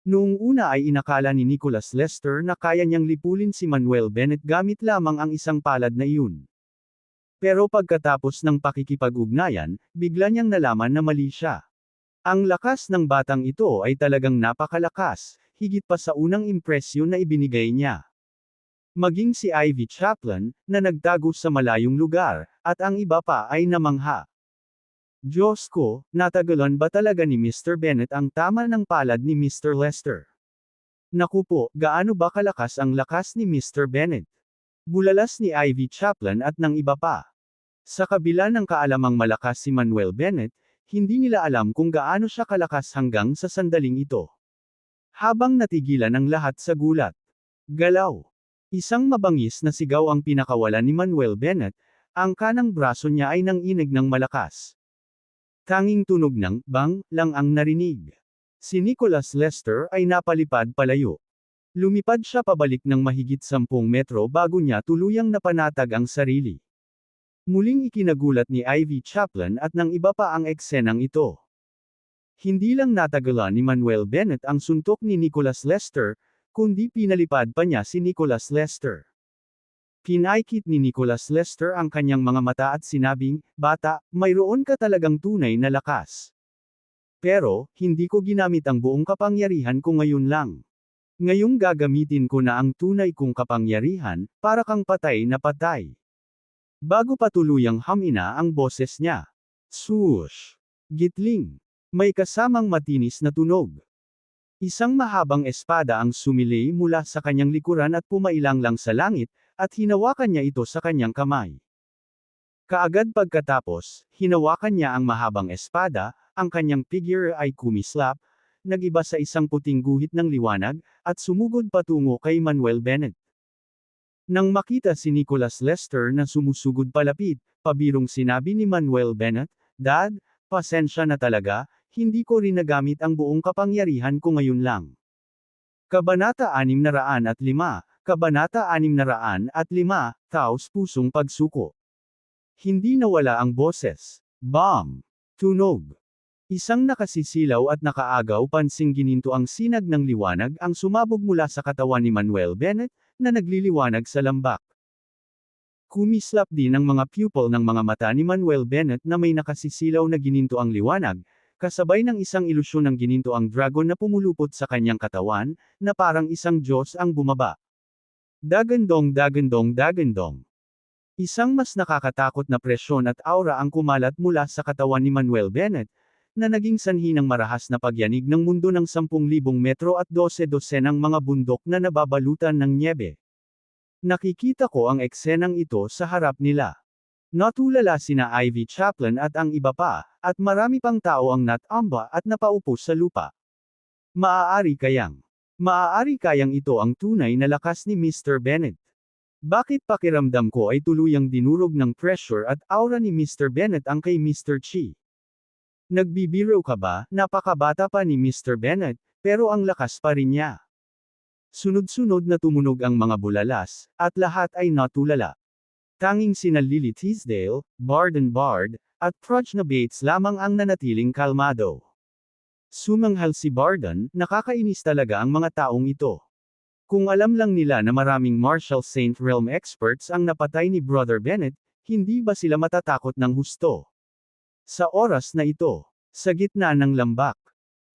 Noong una ay inakala ni Nicholas Lester na kaya niyang lipulin si Manuel Bennett gamit lamang ang isang palad na iyon. Pero pagkatapos ng pakikipag-ugnayan, bigla niyang nalaman na mali siya. Ang lakas ng batang ito ay talagang napakalakas, higit pa sa unang impresyon na ibinigay niya. Maging si Ivy Chaplin, na nagtago sa malayong lugar, at ang iba pa ay namangha. Diyos ko, natagalan ba talaga ni Mr. Bennett ang tama ng palad ni Mr. Lester? Naku po, gaano ba kalakas ang lakas ni Mr. Bennett? Bulalas ni Ivy Chaplin at ng iba pa. Sa kabila ng kaalamang malakas si Manuel Bennett, hindi nila alam kung gaano siya kalakas hanggang sa sandaling ito. Habang natigilan ang lahat sa gulat. Galaw. Isang mabangis na sigaw ang pinakawalan ni Manuel Bennett, ang kanang braso niya ay nanginig ng malakas. Tanging tunog ng bang lang ang narinig. Si Nicholas Lester ay napalipad palayo. Lumipad siya pabalik ng mahigit 10 metro bago niya tuluyang napanatag ang sarili. Muling ikinagulat ni Ivy Chaplin at ng iba pa ang eksenang ito. Hindi lang natagalan ni Manuel Bennett ang suntok ni Nicholas Lester, kundi pinalipad pa niya si Nicholas Lester. Pinaikit ni Nicholas Lester ang kanyang mga mata at sinabing, "Bata, mayroon ka talagang tunay na lakas. Pero, hindi ko ginamit ang buong kapangyarihan ko ngayon lang. Ngayong gagamitin ko na ang tunay kong kapangyarihan, para kang patay na patay." Bago pa tuluyang hamina ang boses niya. Swoosh! Gitling! May kasamang matinis na tunog. Isang mahabang espada ang sumilay mula sa kanyang likuran at pumailanglang sa langit, at hinawakan niya ito sa kanyang kamay. Kaagad pagkatapos, hinawakan niya ang mahabang espada, ang kanyang figure ay kumislap, nagiba sa isang puting guhit ng liwanag, at sumugod patungo kay Manuel Bennett. Nang makita si Nicholas Lester na sumusugod palapit, pabirong sinabi ni Manuel Bennett, "Dad, pasensya na talaga, hindi ko rin nagamit ang buong kapangyarihan ko ngayon lang." Kabanata 605, Kabanata 605, Taos Pusong Pagsuko. Hindi nawala ang boses. Bam! Tunog. Isang nakasisilaw at nakaagaw pansing gininto ang sinag ng liwanag ang sumabog mula sa katawan ni Manuel Bennett, na nagliliwanag sa lambak. Kumislap din ang mga pupil ng mga mata ni Manuel Bennett na may nakasisilaw na gininto ang liwanag, kasabay ng isang ilusyon ng gininto ang dragon na pumulupot sa kanyang katawan, na parang isang Diyos ang bumaba. Dagandong dagandong dagandong. Isang mas nakakatakot na presyon at aura ang kumalat mula sa katawan ni Manuel Bennett, na naging sanhi ng marahas na pagyanig ng mundo ng 10,000 metro at 12-dosenang mga bundok na nababalutan ng nyebe. Nakikita ko ang eksenang ito sa harap nila. Natulala sina Ivy Chaplin at ang iba pa, at marami pang tao ang natamba at napaupo sa lupa. Maaari kayang ito ang tunay na lakas ni Mr. Bennett. Bakit pakiramdam ko ay tuluyang dinurog ng pressure at aura ni Mr. Bennett ang kay Mr. Chi? Nagbibiro ka ba? Napakabata pa ni Mr. Bennett, pero ang lakas pa rin niya. Sunod-sunod na tumunog ang mga bulalas, at lahat ay natulala. Tanging sina Lily Teasdale, Barden Bard, at Prajna Bates lamang ang nanatiling kalmado. Sumanghal si Barden, nakakainis talaga ang mga taong ito. Kung alam lang nila na maraming Marshall Saint Realm experts ang napatay ni Brother Bennett, hindi ba sila matatakot ng husto? Sa oras na ito, sa gitna ng lambak,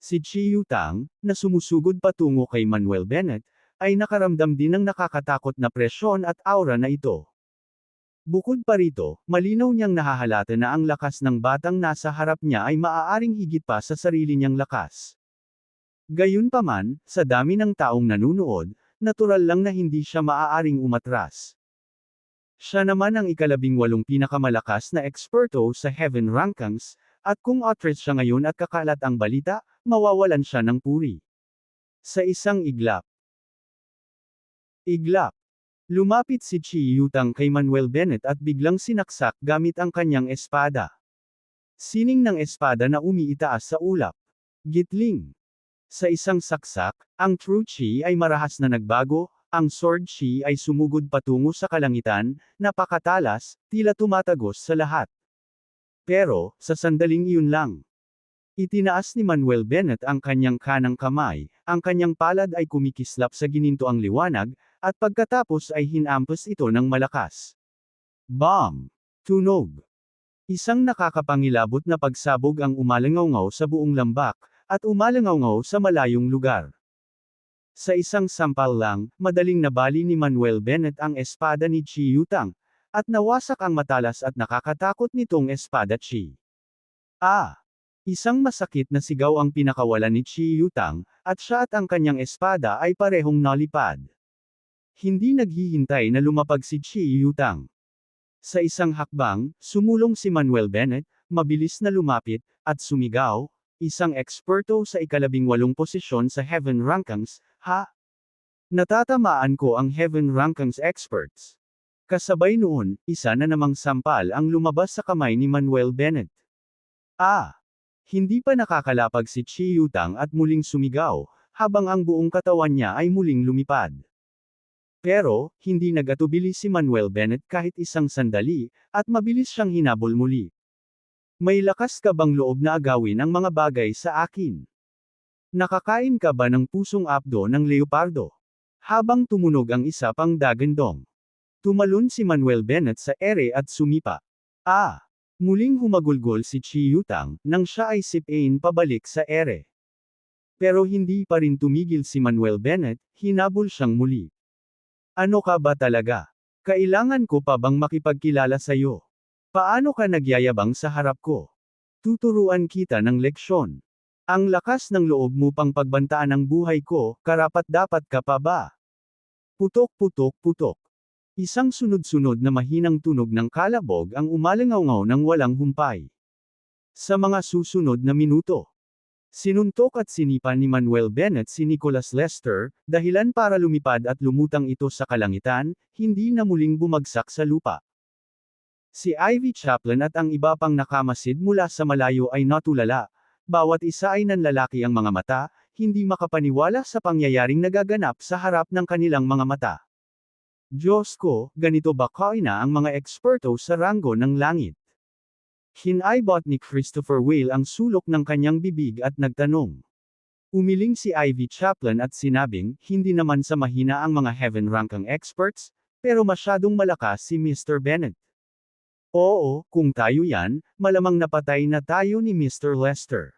si Chi Yutang, na sumusugod patungo kay Manuel Bennett, ay nakaramdam din ng nakakatakot na presyon at aura na ito. Bukod pa rito, malinaw niyang nahahalata na ang lakas ng batang nasa harap niya ay maaaring higit pa sa sarili niyang lakas. Gayunpaman, sa dami ng taong nanunood, natural lang na hindi siya maaaring umatras. Siya naman ang ika-18 pinakamalakas na eksperto sa Heaven Rankings, at kung atras siya ngayon at kakalat ang balita, mawawalan siya ng puri. Sa isang iglap. Lumapit si Chi Yutang kay Manuel Bennett at biglang sinaksak gamit ang kanyang espada. Sining ng espada na umiitaas sa ulap. Gitling. Sa isang saksak, ang True Chi ay marahas na nagbago, ang Sword Chi ay sumugod patungo sa kalangitan, napakatalas, tila tumatagos sa lahat. Pero, sa sandaling iyon lang. Itinaas ni Manuel Bennett ang kanyang kanang kamay, ang kanyang palad ay kumikislap sa ginintoang liwanag, at pagkatapos ay hinampas ito ng malakas. Bam! Tunog. Isang nakakapangilabot na pagsabog ang umalangaw sa buong lambak, at umalangaw sa malayong lugar. Sa isang sampal lang, madaling nabali ni Manuel Bennett ang espada ni Chi Yutang, at nawasak ang matalas at nakakatakot nitong espada Chi. Isang masakit na sigaw ang pinakawalan ni Chi Yutang, at siya at ang kanyang espada ay parehong nalipad. Hindi naghihintay na lumapag si Chi Yutang. Sa isang hakbang, sumulong si Manuel Bennett, mabilis na lumapit, at sumigaw, isang eksperto sa ika-18 posisyon sa Heaven Rankings, ha? Natatamaan ko ang Heaven Rankings experts. Kasabay noon, isa na namang sampal ang lumabas sa kamay ni Manuel Bennett. Hindi pa nakakalapag si Chi Yutang at muling sumigaw, habang ang buong katawan niya ay muling lumipad. Pero, hindi nagatubili si Manuel Bennett kahit isang sandali, at mabilis siyang hinabol muli. May lakas ka bang loob na agawin ang mga bagay sa akin? Nakakain ka ba ng pusong apdo ng leopardo? Habang tumunog ang isa pang dagandong. Tumalon si Manuel Bennett sa ere at sumipa. Muling humagulgol si Chi Yutang, nang siya ay sipain pabalik sa ere. Pero hindi pa rin tumigil si Manuel Bennett, hinabol siyang muli. Ano ka ba talaga? Kailangan ko pa bang makipagkilala sa'yo? Paano ka nagyayabang sa harap ko? Tuturuan kita ng leksyon. Ang lakas ng loob mo pang pagbantaan ang buhay ko, karapat-dapat ka pa ba? Putok putok putok. Isang sunod-sunod na mahinang tunog ng kalabog ang umalangaw ng walang humpay. Sa mga susunod na minuto, sinuntok at sinipa ni Manuel Bennett si Nicholas Lester, dahilan para lumipad at lumutang ito sa kalangitan, hindi na muling bumagsak sa lupa. Si Ivy Chaplin at ang iba pang nakamasid mula sa malayo ay natulala, bawat isa ay nanlalaki ang mga mata, hindi makapaniwala sa pangyayaring nagaganap sa harap ng kanilang mga mata. Diyos ko, ganito ba kaina ang mga eksperto sa ranggo ng langit? Hinaibot ni Christopher Whale ang sulok ng kanyang bibig at nagtanong. Umiling si Ivy Chaplin at sinabing, hindi naman sa mahina ang mga heaven ranking experts, pero masyadong malakas si Mr. Bennett. Oo, kung tayo yan, malamang napatay na tayo ni Mr. Lester.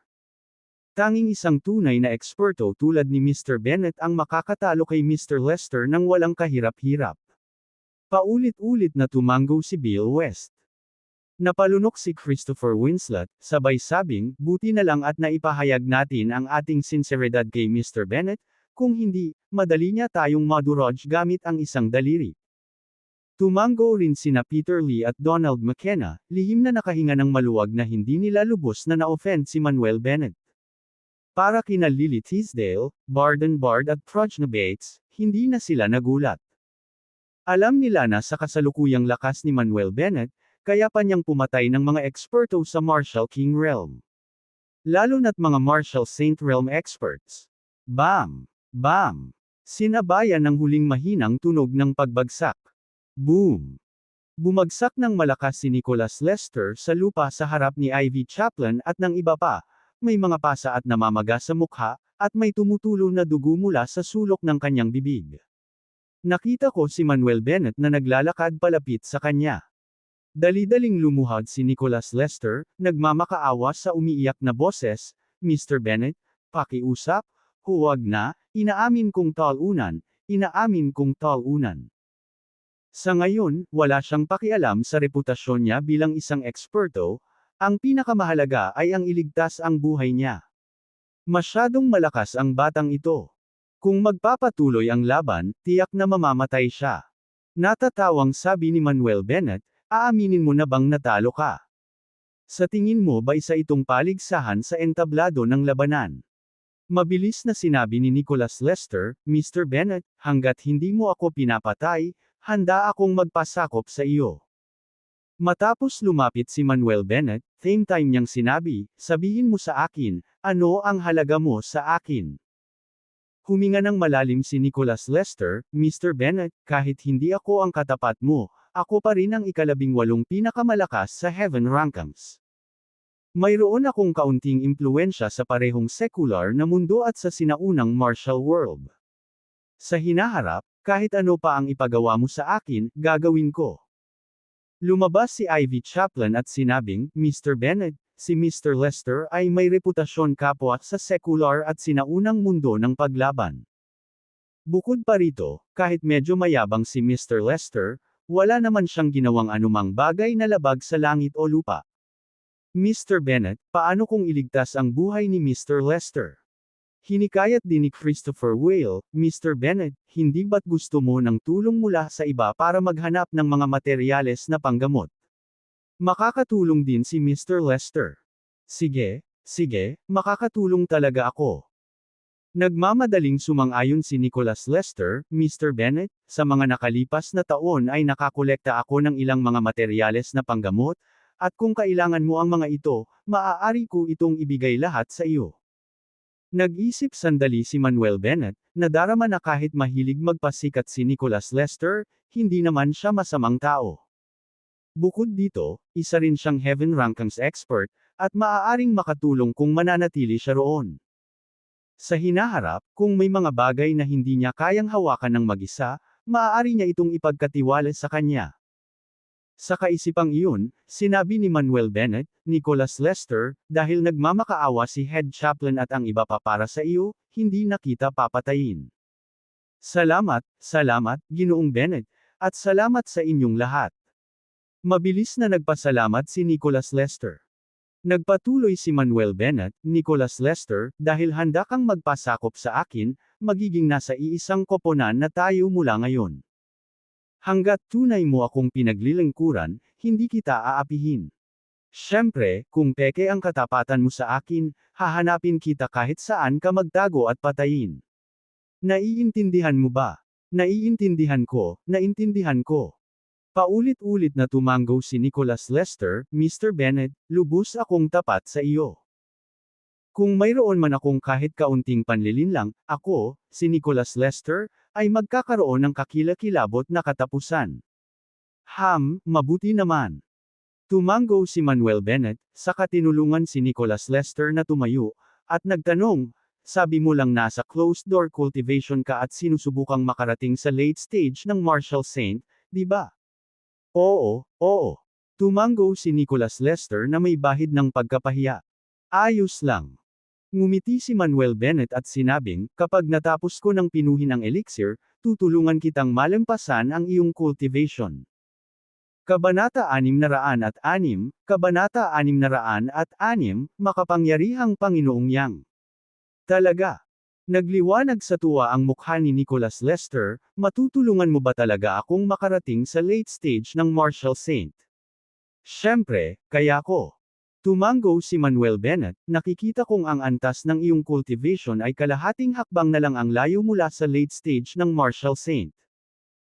Tanging isang tunay na eksperto tulad ni Mr. Bennett ang makakatalo kay Mr. Lester nang walang kahirap-hirap. Paulit-ulit na tumango si Bill West. Napalunok si Christopher Winslet, sabay sabing, buti na lang at naipahayag natin ang ating sinseridad kay Mr. Bennett, kung hindi, madali niya tayong madurog gamit ang isang daliri. Tumango rin sina Peter Lee at Donald McKenna, lihim na nakahinga ng maluwag na hindi nila lubos na na-offend si Manuel Bennett. Para kina Lily Teasdale, Barden Bard at Prajna Bates, hindi na sila nagulat. Alam nila na sa kasalukuyang lakas ni Manuel Bennett, kaya pa niyang pumatay ng mga eksperto sa Marshall King Realm. Lalo na't mga Marshall Saint Realm experts. Bam! Bam! Sinabayan ng huling mahinang tunog ng pagbagsak. Boom! Bumagsak ng malakas si Nicholas Lester sa lupa sa harap ni Ivy Chaplin at ng iba pa, may mga pasa at namamaga sa mukha, at may tumutulo na dugo mula sa sulok ng kanyang bibig. Nakita ko si Manuel Bennett na naglalakad palapit sa kanya. Dali-daling lumuhod si Nicholas Lester, nagmamakaawa sa umiiyak na boses, Mr. Bennett, pakiusap, huwag na, inaamin kong talunan, inaamin kong talunan. Sa ngayon, wala siyang pakialam sa reputasyon niya bilang isang eksperto, ang pinakamahalaga ay ang iligtas ang buhay niya. Masyadong malakas ang batang ito. Kung magpapatuloy ang laban, tiyak na mamamatay siya. Natatawang sabi ni Manuel Bennett, aaminin mo na bang natalo ka? Sa tingin mo ba isa itong paligsahan sa entablado ng labanan? Mabilis na sinabi ni Nicholas Lester, Mr. Bennett, hanggat hindi mo ako pinapatay, handa akong magpasakop sa iyo. Matapos lumapit si Manuel Bennett, same time niyang sinabi, sabihin mo sa akin, ano ang halaga mo sa akin? Huminga ng malalim si Nicholas Lester, Mr. Bennett, kahit hindi ako ang katapat mo, ako pa rin ang ika-18 pinakamalakas sa Heaven Rankings. Mayroon akong kaunting impluwensya sa parehong secular na mundo at sa sinaunang martial world. Sa hinaharap, kahit ano pa ang ipagawa mo sa akin, gagawin ko. Lumabas si Ivy Chaplin at sinabing, Mr. Bennett, si Mr. Lester ay may reputasyon kapwa sa secular at sinaunang mundo ng paglaban. Bukod pa rito, kahit medyo mayabang si Mr. Lester, wala naman siyang ginawang anumang bagay na labag sa langit o lupa. Mr. Bennett, paano kung iligtas ang buhay ni Mr. Lester? Hinikayat din ni Christopher Whale, Mr. Bennett, hindi ba't gusto mo ng tulong mula sa iba para maghanap ng mga materyales na panggamot? Makakatulong din si Mr. Lester. Sige, makakatulong talaga ako. Nagmamadaling sumang-ayon si Nicholas Lester, Mr. Bennett, sa mga nakalipas na taon ay nakakolekta ako ng ilang mga materyales na panggamot, at kung kailangan mo ang mga ito, maaari ko itong ibigay lahat sa iyo. Nag-isip sandali si Manuel Bennett, nadarama na kahit mahilig magpasikat si Nicholas Lester, hindi naman siya masamang tao. Bukod dito, isa rin siyang heaven rankings expert, at maaaring makatulong kung mananatili siya roon. Sa hinaharap, kung may mga bagay na hindi niya kayang hawakan ng mag-isa, maaari niya itong ipagkatiwala sa kanya. Sa kaisipang iyon, sinabi ni Manuel Bennett, Nicholas Lester, dahil nagmamakaawa si Head Chaplain at ang iba pa para sa iyo, hindi na kita papatayin. Salamat, Ginoong Bennett, at salamat sa inyong lahat. Mabilis na nagpasalamat si Nicholas Lester. Nagpatuloy si Manuel Bennett, Nicholas Lester, dahil handa kang magpasakop sa akin, magiging nasa iisang koponan na tayo mula ngayon. Hanggat tunay mo akong pinaglilingkuran, hindi kita aapihin. Siyempre, kung peke ang katapatan mo sa akin, hahanapin kita kahit saan ka magtago at patayin. Naiintindihan mo ba? Naintindihan ko. Paulit-ulit na tumanggo si Nicholas Lester, Mr. Bennett, lubos akong tapat sa iyo. Kung mayroon man akong kahit kaunting panlilinlang, ako, si Nicholas Lester, ay magkakaroon ng kakilakilabot na katapusan. Mabuti naman. Tumanggo si Manuel Bennett, saka tinulungan si Nicholas Lester na tumayo, at nagtanong, sabi mo lang nasa closed-door cultivation ka at sinusubukang makarating sa late stage ng Marshall Saint, di ba? Oo. Tumanggo si Nicholas Lester na may bahid ng pagkapahiya. Ayos lang. Ngumiti si Manuel Bennett at sinabing, kapag natapos ko ng pinuhin ang elixir, tutulungan kitang malampasan ang iyong cultivation. Kabanata 606, Makapangyarihang Panginoong Yang. Talaga. Nagliwanag sa tuwa ang mukha ni Nicholas Lester, matutulungan mo ba talaga akong makarating sa late stage ng Marshall Saint? Siyempre, kaya ko. Tumanggo si Manuel Bennett, nakikita kong ang antas ng iyong cultivation ay kalahating hakbang na lang ang layo mula sa late stage ng Marshall Saint.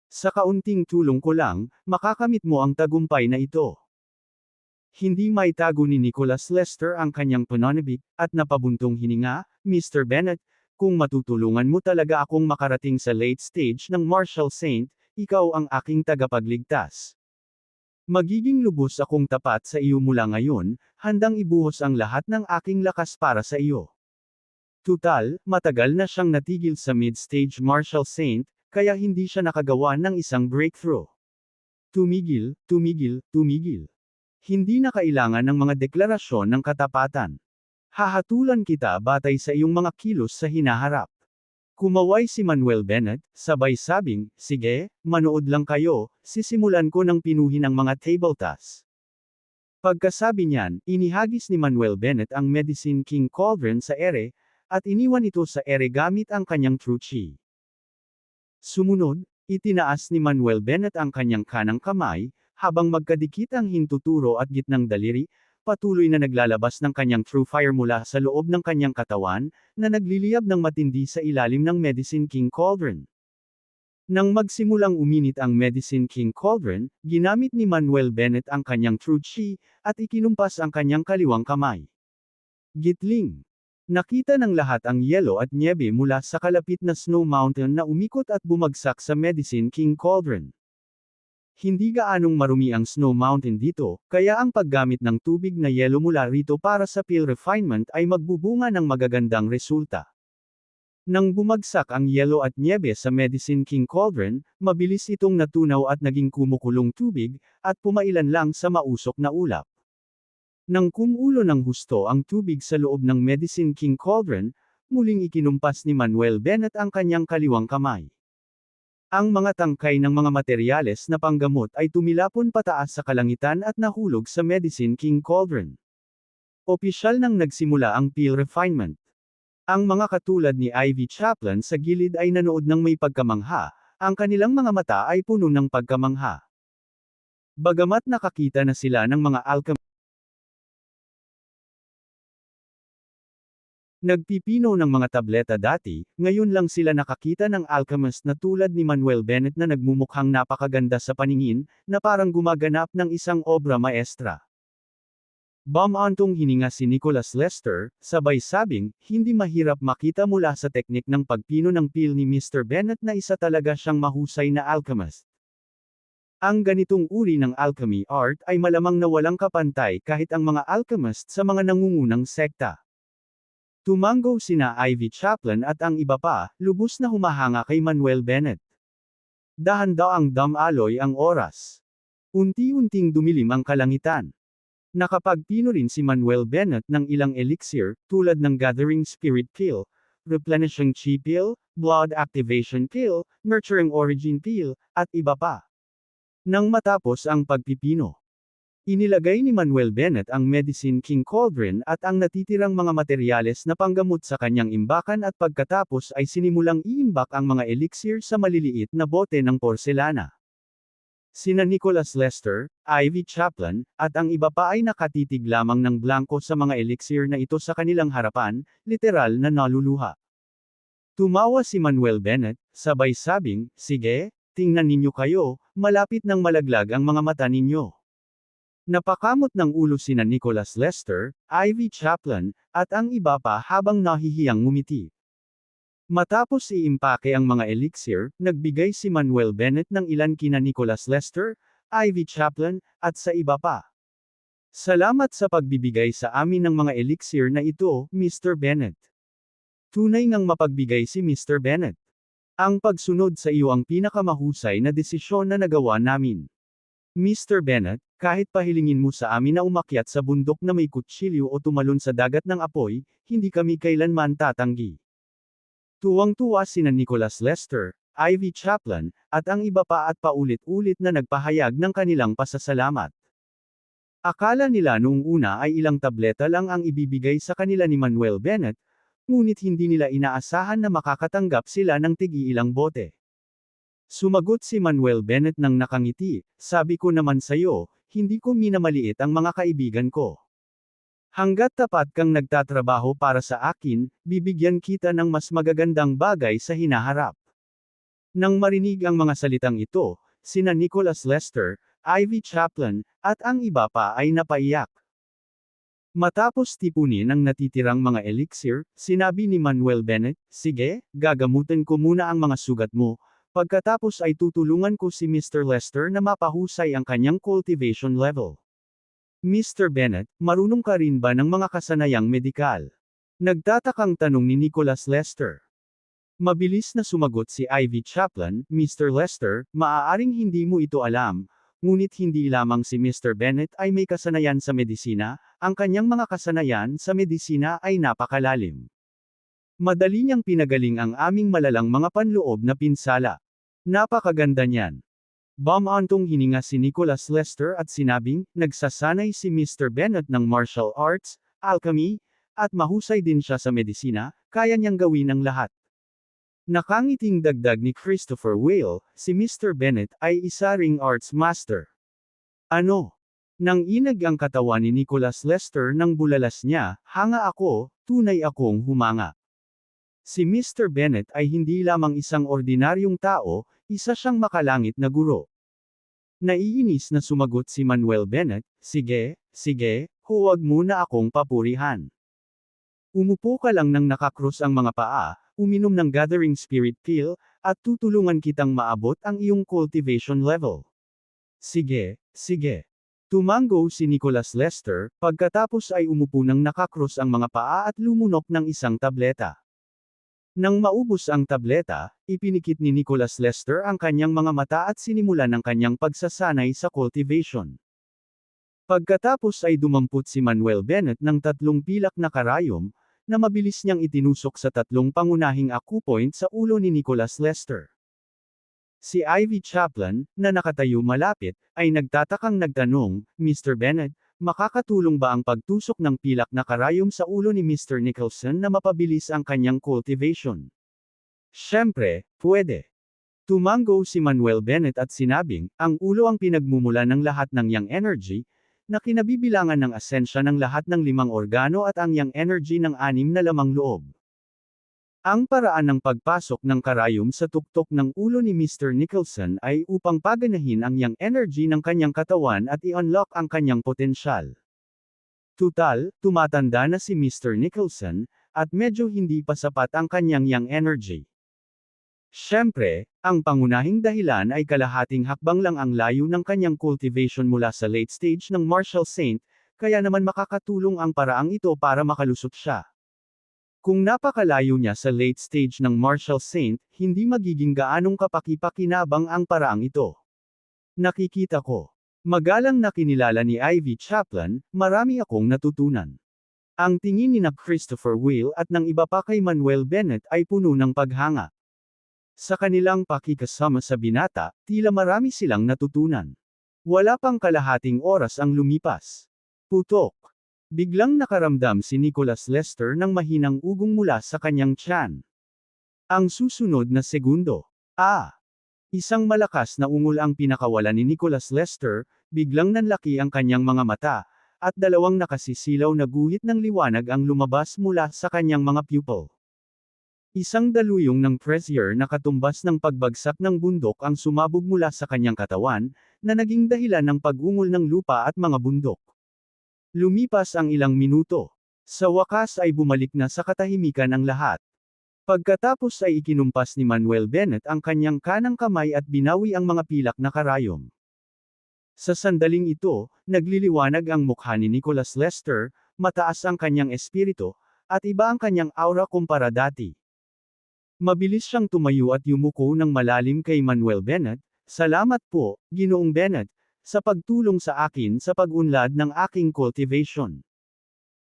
Sa kaunting tulong ko lang, makakamit mo ang tagumpay na ito. Hindi maitago ni Nicholas Lester ang kanyang pananabik, at napabuntong hininga, Mr. Bennett, kung matutulungan mo talaga akong makarating sa late stage ng Marshall Saint, ikaw ang aking tagapagligtas. Magiging lubos akong tapat sa iyo mula ngayon, handang ibuhos ang lahat ng aking lakas para sa iyo. Tutal, matagal na siyang natigil sa mid-stage Marshall Saint, kaya hindi siya nakagawa ng isang breakthrough. Tumigil. Hindi na kailangan ng mga deklarasyon ng katapatan. Hahatulan kita batay sa iyong mga kilos sa hinaharap. Kumaway si Manuel Bennett, sabay sabing, sige, manood lang kayo, sisimulan ko ng pinuhin ang mga table tasks. Pagkasabi niyan, inihagis ni Manuel Bennett ang Medicine King Cauldron sa ere, at iniwan ito sa ere gamit ang kanyang true chi. Sumunod, itinaas ni Manuel Bennett ang kanyang kanang kamay, habang magkadikit ang hintuturo at gitnang daliri, patuloy na naglalabas ng kanyang true fire mula sa loob ng kanyang katawan, na nagliliyab ng matindi sa ilalim ng Medicine King Cauldron. Nang magsimulang uminit ang Medicine King Cauldron, ginamit ni Manuel Bennett ang kanyang true chi, at ikinumpas ang kanyang kaliwang kamay. Gitling. Nakita ng lahat ang yelo at nyebe mula sa kalapit na Snow Mountain na umikot at bumagsak sa Medicine King Cauldron. Hindi gaanong marumi ang snow mountain dito, kaya ang paggamit ng tubig na yelo mula rito para sa peel refinement ay magbubunga ng magagandang resulta. Nang bumagsak ang yelo at nyebe sa Medicine King Cauldron, mabilis itong natunaw at naging kumukulong tubig, at pumailan lang sa mausok na ulap. Nang kumulo ng husto ang tubig sa loob ng Medicine King Cauldron, muling ikinumpas ni Manuel Bennett ang kanyang kaliwang kamay. Ang mga tangkay ng mga materyales na panggamot ay tumilapon pataas sa kalangitan at nahulog sa Medicine King Cauldron. Opisyal nang nagsimula ang peel refinement. Ang mga katulad ni Ivy Chaplin sa gilid ay nanood ng may pagkamangha, ang kanilang mga mata ay puno ng pagkamangha. Bagamat nakakita na sila ng mga nagpipino ng mga tableta dati, ngayon lang sila nakakita ng alchemist na tulad ni Manuel Bennett na nagmumukhang napakaganda sa paningin, na parang gumaganap ng isang obra maestra. Bumantong hininga si Nicholas Lester, sabay sabing, hindi mahirap makita mula sa teknik ng pagpino ng peel ni Mr. Bennett na isa talaga siyang mahusay na alchemist. Ang ganitong uri ng alchemy art ay malamang na walang kapantay kahit ang mga alchemist sa mga nangungunang sekta. Tumango sina Ivy Chaplin at ang iba pa, lubos na humahanga kay Manuel Bennett. Dahan-daang damaloy ang oras. Unti-unting dumilim ang kalangitan. Nakapagpino rin si Manuel Bennett ng ilang elixir, tulad ng Gathering Spirit Peel, Replenishing Chi Peel, Blood Activation Peel, Nurturing Origin Peel, at iba pa. Nang matapos ang pagpipino, inilagay ni Manuel Bennett ang Medicine King Cauldron at ang natitirang mga materyales na panggamot sa kanyang imbakan at pagkatapos ay sinimulang iimbak ang mga elixir sa maliliit na bote ng porselana. Sina Nicholas Lester, Ivy Chaplin, at ang iba pa ay nakatitig lamang ng blanko sa mga elixir na ito sa kanilang harapan, literal na naluluha. Tumawa si Manuel Bennett, sabay sabing, sige, tingnan ninyo kayo, malapit nang malaglag ang mga mata ninyo. Napakamot ng ulo sina Nicholas Lester, Ivy Chaplin, at ang iba pa habang nahihiyang ngumiti. Matapos iimpake ang mga elixir, nagbigay si Manuel Bennett ng ilan kina Nicholas Lester, Ivy Chaplin, at sa iba pa. Salamat sa pagbibigay sa amin ng mga elixir na ito, Mr. Bennett. Tunay ngang mapagbigay si Mr. Bennett. Ang pagsunod sa iyo ang pinakamahusay na desisyon na nagawa namin. Mr. Bennett, kahit pahilingin mo sa amin na umakyat sa bundok na may kutsilyo o tumalon sa dagat ng apoy, hindi kami kailanman tatanggi. Tuwang-tuwa sina Nicholas Lester, Ivy Chaplin, at ang iba pa at paulit-ulit na nagpahayag ng kanilang pasasalamat. Akala nila noong una ay ilang tableta lang ang ibibigay sa kanila ni Manuel Bennett, ngunit hindi nila inaasahan na makakatanggap sila ng tig-iilang bote. Sumagot si Manuel Bennett ng nakangiti, sabi ko naman sayo, hindi ko minamaliit ang mga kaibigan ko. Hanggat tapat kang nagtatrabaho para sa akin, bibigyan kita ng mas magagandang bagay sa hinaharap. Nang marinig ang mga salitang ito, sina Nicholas Lester, Ivy Chaplin, at ang iba pa ay napaiyak. Matapos tipunin ang natitirang mga elixir, sinabi ni Manuel Bennett, sige, gagamutin ko muna ang mga sugat mo, pagkatapos ay tutulungan ko si Mr. Lester na mapahusay ang kanyang cultivation level. Mr. Bennett, marunong ka rin ba ng mga kasanayang medikal? Nagtatakang tanong ni Nicholas Lester. Mabilis na sumagot si Ivy Chaplin, Mr. Lester, maaaring hindi mo ito alam, ngunit hindi lamang si Mr. Bennett ay may kasanayan sa medisina, ang kanyang mga kasanayan sa medisina ay napakalalim. Madali niyang pinagaling ang aming malalang mga panloob na pinsala. Napakaganda niyan. Bumantong hininga si Nicholas Lester at sinabing, nagsasanay si Mr. Bennett ng martial arts, alchemy, at mahusay din siya sa medisina, kaya niyang gawin ang lahat. Nakangiting dagdag ni Christopher Whale, si Mr. Bennett ay isa ring arts master. Ano? Nang inag ang katawan ni Nicholas Lester nang bulalas niya, hanga ako, tunay akong humanga. Si Mr. Bennett ay hindi lamang isang ordinaryong tao, isa siyang makalangit na guro. Naiinis na sumagot si Manuel Bennett, sige, huwag muna akong papurihan. Umupo ka lang nang nakakrus ang mga paa, uminom ng Gathering Spirit Peel, at tutulungan kitang maabot ang iyong cultivation level. Sige, sige. Tumango si Nicholas Lester, pagkatapos ay umupo ng nakakros ang mga paa at lumunok ng isang tableta. Nang maubos ang tableta, ipinikit ni Nicholas Lester ang kanyang mga mata at sinimulan ang kanyang pagsasanay sa cultivation. Pagkatapos ay dumampot si Manuel Bennett ng 3 pilak na karayom, na mabilis niyang itinusok sa 3 pangunahing acupoint sa ulo ni Nicholas Lester. Si Ivy Chaplin, na nakatayo malapit, ay nagtatakang nagtanong, Mr. Bennett, makakatulong ba ang pagtusok ng pilak na karayom sa ulo ni Mr. Nicholson na mapabilis ang kanyang cultivation? Siyempre, pwede. Tumango si Manuel Bennett at sinabing, ang ulo ang pinagmumula ng lahat ng yang energy, na kinabibilangan ng asensya ng lahat ng 5 organo at ang yang energy ng 6 na lamang loob. Ang paraan ng pagpasok ng karayom sa tuktok ng ulo ni Mr. Nicholson ay upang paganahin ang yang energy ng kanyang katawan at i-unlock ang kanyang potensyal. Tutal, tumatanda na si Mr. Nicholson, at medyo hindi pa sapat ang kanyang yang energy. Siyempre, ang pangunahing dahilan ay kalahating hakbang lang ang layo ng kanyang cultivation mula sa late stage ng Marshall Saint, kaya naman makakatulong ang paraang ito para makalusot siya. Kung napakalayo niya sa late stage ng Marshall Saint, hindi magiging gaanong kapaki-pakinabang ang paraang ito. Nakikita ko. Magalang na kinilala ni Ivy Chaplin, marami akong natutunan. Ang tingin ni Christopher Whale at ng iba pa kay Manuel Bennett ay puno ng paghanga. Sa kanilang pakikasama sa binata, tila marami silang natutunan. Wala pang kalahating oras ang lumipas. Putok. Biglang nakaramdam si Nicholas Lester ng mahinang ugong mula sa kanyang tiyan. Ang susunod na segundo. Isang malakas na ungol ang pinakawalan ni Nicholas Lester, biglang nanlaki ang kanyang mga mata, at 2 nakasisilaw na guhit ng liwanag ang lumabas mula sa kanyang mga pupil. Isang daluyong ng pressure na katumbas ng pagbagsak ng bundok ang sumabog mula sa kanyang katawan, na naging dahilan ng pag-ungol ng lupa at mga bundok. Lumipas ang ilang minuto. Sa wakas ay bumalik na sa katahimikan ang lahat. Pagkatapos ay ikinumpas ni Manuel Bennett ang kanyang kanang kamay at binawi ang mga pilak na karayom. Sa sandaling ito, nagliliwanag ang mukha ni Nicholas Lester, mataas ang kanyang espiritu, at iba ang kanyang aura kumpara dati. Mabilis siyang tumayo at yumuko ng malalim kay Manuel Bennett, "Salamat po, Ginoong Bennett, sa pagtulong sa akin sa pag-unlad ng aking cultivation.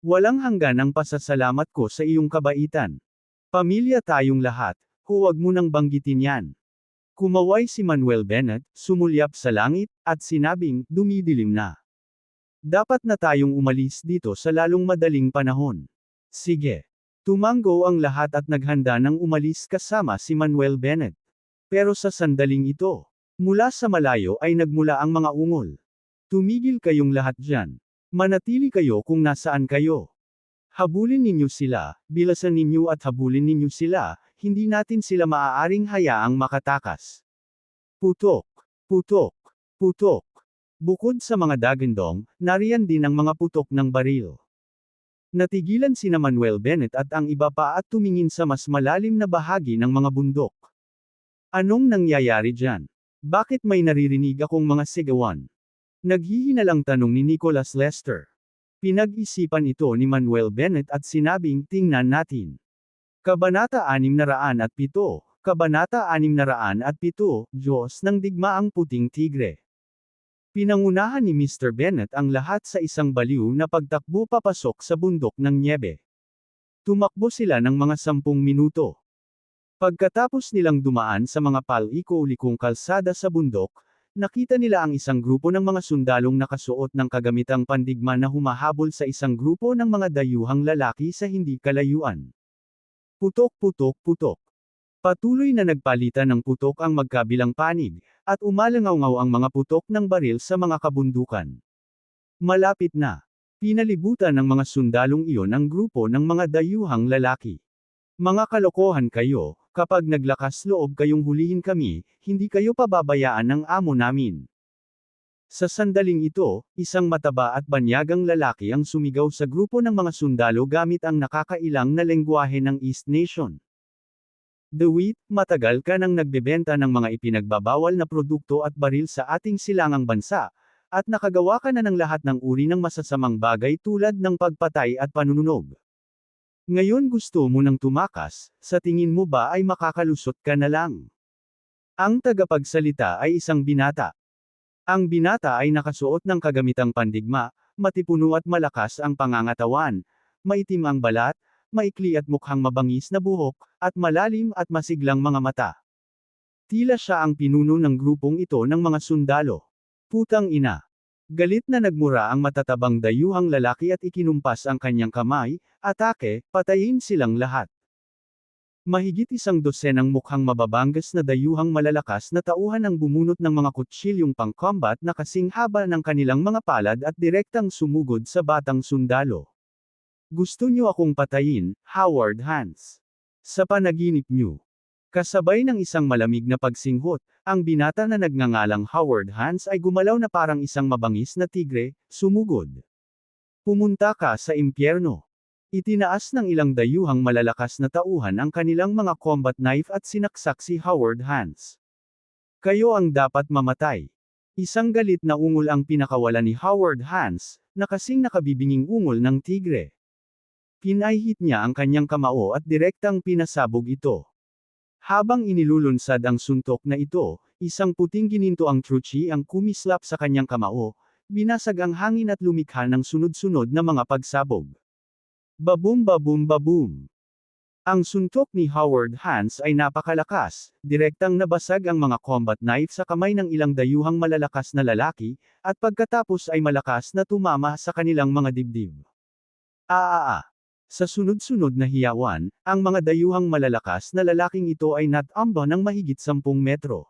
Walang hanggan ang pasasalamat ko sa iyong kabaitan. Pamilya tayong lahat, huwag mo nang banggitin yan." Kumaway si Manuel Bennett, sumulyap sa langit, at sinabing, "Dumidilim na. Dapat na tayong umalis dito sa lalong madaling panahon." Sige. Tumango ang lahat at naghanda ng umalis kasama si Manuel Bennett. Pero sa sandaling ito, mula sa malayo ay nagmula ang mga ungol. "Tumigil kayong lahat dyan. Manatili kayo kung nasaan kayo. Habulin ninyo sila, bilasan ninyo at habulin ninyo sila, hindi natin sila maaaring hayaang makatakas." Putok, putok, putok. Bukod sa mga dagandong, nariyan din ang mga putok ng baril. Natigilan sina Manuel Bennett at ang iba pa at tumingin sa mas malalim na bahagi ng mga bundok. Anong nangyayari dyan? Bakit may naririnig akong mga sigawan? Naghihinalang tanong ni Nicholas Lester. Pinag-isipan ito ni Manuel Bennett at sinabing, "Tingnan natin." Kabanata 607, Kabanata 607, Diyos ng Digmaang Puting Tigre. Pinangunahan ni Mr. Bennett ang lahat sa isang baliw na pagtakbo papasok sa bundok ng nyebe. Tumakbo sila ng mga 10 minuto. Pagkatapos nilang dumaan sa mga paliko-likong kalsada sa bundok, nakita nila ang isang grupo ng mga sundalong nakasuot ng kagamitang pandigma na humahabol sa isang grupo ng mga dayuhang lalaki sa hindi kalayuan. Putok, putok, putok. Patuloy na nagpalitan ng putok ang magkabilang panig, at umalangaw-ngaw ang mga putok ng baril sa mga kabundukan. Malapit na. Pinalibutan ng mga sundalong iyon ang grupo ng mga dayuhang lalaki. "Mga kalokohan kayo, kapag naglakas loob kayong hulihin kami, hindi kayo pababayaan ng amo namin." Sa sandaling ito, isang mataba at banyagang lalaki ang sumigaw sa grupo ng mga sundalo gamit ang nakakailang na lengguwahe ng East Nation. DeWitt, matagal ka nang nagbebenta ng mga ipinagbabawal na produkto at baril sa ating silangang bansa, at nakagawa ka na ng lahat ng uri ng masasamang bagay tulad ng pagpatay at panununog. Ngayon gusto mo nang tumakas, sa tingin mo ba ay makakalusot ka na lang? Ang tagapagsalita ay isang binata. Ang binata ay nakasuot ng kagamitang pandigma, matipuno at malakas ang pangangatawan, maitim ang balat, maikli at mukhang mabangis na buhok, at malalim at masiglang mga mata. Tila siya ang pinuno ng grupong ito ng mga sundalo. Putang ina. Galit na nagmura ang matatabang dayuhang lalaki at ikinumpas ang kanyang kamay, atake, patayin silang lahat. Mahigit 100 mukhang mababangas na dayuhang malalakas na tauhan ang bumunot ng mga kutsilyong pang-combat na kasing haba ng kanilang mga palad at direktang sumugod sa batang sundalo. Gusto niyo akong patayin, Howard Hans? Sa panaginip niyo. Kasabay ng isang malamig na pagsinghot, ang binata na nagngangalang Howard Hans ay gumalaw na parang isang mabangis na tigre, sumugod. Pumunta ka sa impyerno. Itinaas ng ilang dayuhang malalakas na tauhan ang kanilang mga combat knife at sinaksak si Howard Hans. Kayo ang dapat mamatay. Isang galit na ungol ang pinakawala ni Howard Hans, na kasing nakabibinging ungol ng tigre. Pinahit niya ang kanyang kamao at direktang pinasabog ito. Habang inilulunsad ang suntok na ito, isang puting gininto ang truchi ang kumislap sa kanyang kamao, binasag ang hangin at lumikha ng sunod-sunod na mga pagsabog. Babum babum babum. Ang suntok ni Howard Hans ay napakalakas, direktang nabasag ang mga combat knife sa kamay ng ilang dayuhang malalakas na lalaki, at pagkatapos ay malakas na tumama sa kanilang mga dibdib. Sa sunod-sunod na hiyawan, ang mga dayuhang malalakas na lalaking ito ay natamba ng mahigit 10 metro.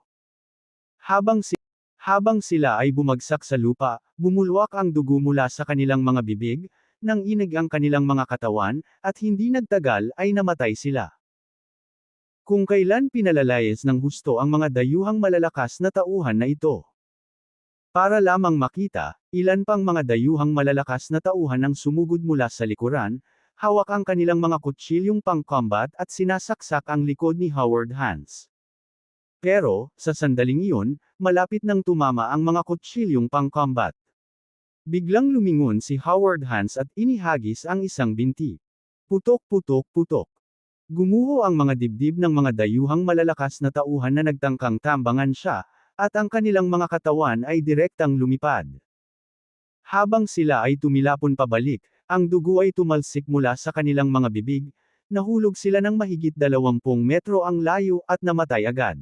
Habang sila ay bumagsak sa lupa, bumulwak ang dugo mula sa kanilang mga bibig, nang inig ang kanilang mga katawan, at hindi nagtagal ay namatay sila. Kung kailan pinalalayas ng husto ang mga dayuhang malalakas na tauhan na ito. Para lamang makita, ilan pang mga dayuhang malalakas na tauhan ang sumugod mula sa likuran, hawak ang kanilang mga kutsilyong pang-combat at sinasaksak ang likod ni Howard Hans. Pero, sa sandaling iyon, malapit nang tumama ang mga kutsilyong pang-combat. Biglang lumingon si Howard Hans at inihagis ang isang binti. Putok putok putok. Gumuho ang mga dibdib ng mga dayuhang malalakas na tauhan na nagtangkang tambangan siya, at ang kanilang mga katawan ay direktang lumipad. Habang sila ay tumilapon pabalik, ang dugo ay tumalsik mula sa kanilang mga bibig, nahulog sila ng mahigit 20 metro ang layo at namatay agad.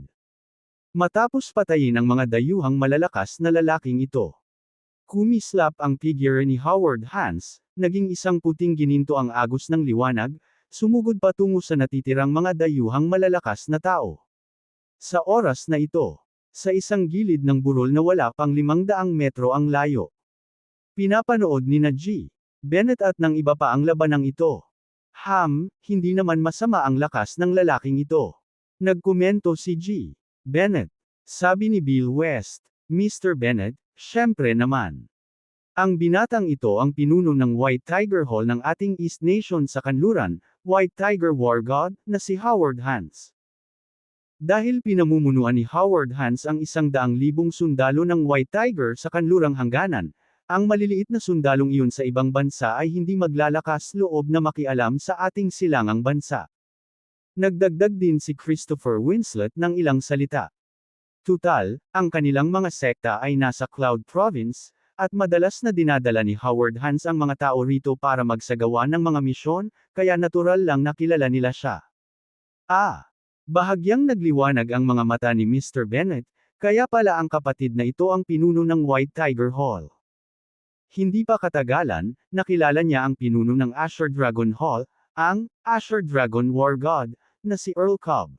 Matapos patayin ang mga dayuhang malalakas na lalaking ito. Kumislap ang figure ni Howard Hans, naging isang puting gininto ang agos ng liwanag, sumugod patungo sa natitirang mga dayuhang malalakas na tao. Sa oras na ito, sa isang gilid ng burol na wala pang 500 metro ang layo. Pinapanood ni G. Bennett at ng iba pa ang labanang ito. Hindi naman masama ang lakas ng lalaking ito. Nagkomento si G. Bennett. Sabi ni Bill West, Mr. Bennett, syempre naman. Ang binatang ito ang pinuno ng White Tiger Hall ng ating East Nation sa kanluran, White Tiger War God, na si Howard Hans. Dahil pinamumunuan ni Howard Hans ang 100,000 sundalo ng White Tiger sa kanlurang hangganan, ang maliliit na sundalong iyon sa ibang bansa ay hindi maglalakas loob na makialam sa ating silangang bansa. Nagdagdag din si Christopher Winslet ng ilang salita. Tutal, ang kanilang mga sekta ay nasa Cloud Province, at madalas na dinadala ni Howard Hans ang mga tao rito para magsagawa ng mga misyon, kaya natural lang na kilala nila siya. Bahagyang nagliwanag ang mga mata ni Mr. Bennett, kaya pala ang kapatid na ito ang pinuno ng White Tiger Hall. Hindi pa katagalan, nakilala niya ang pinuno ng Azure Dragon Hall, ang Azure Dragon War God, na si Earl Cobb.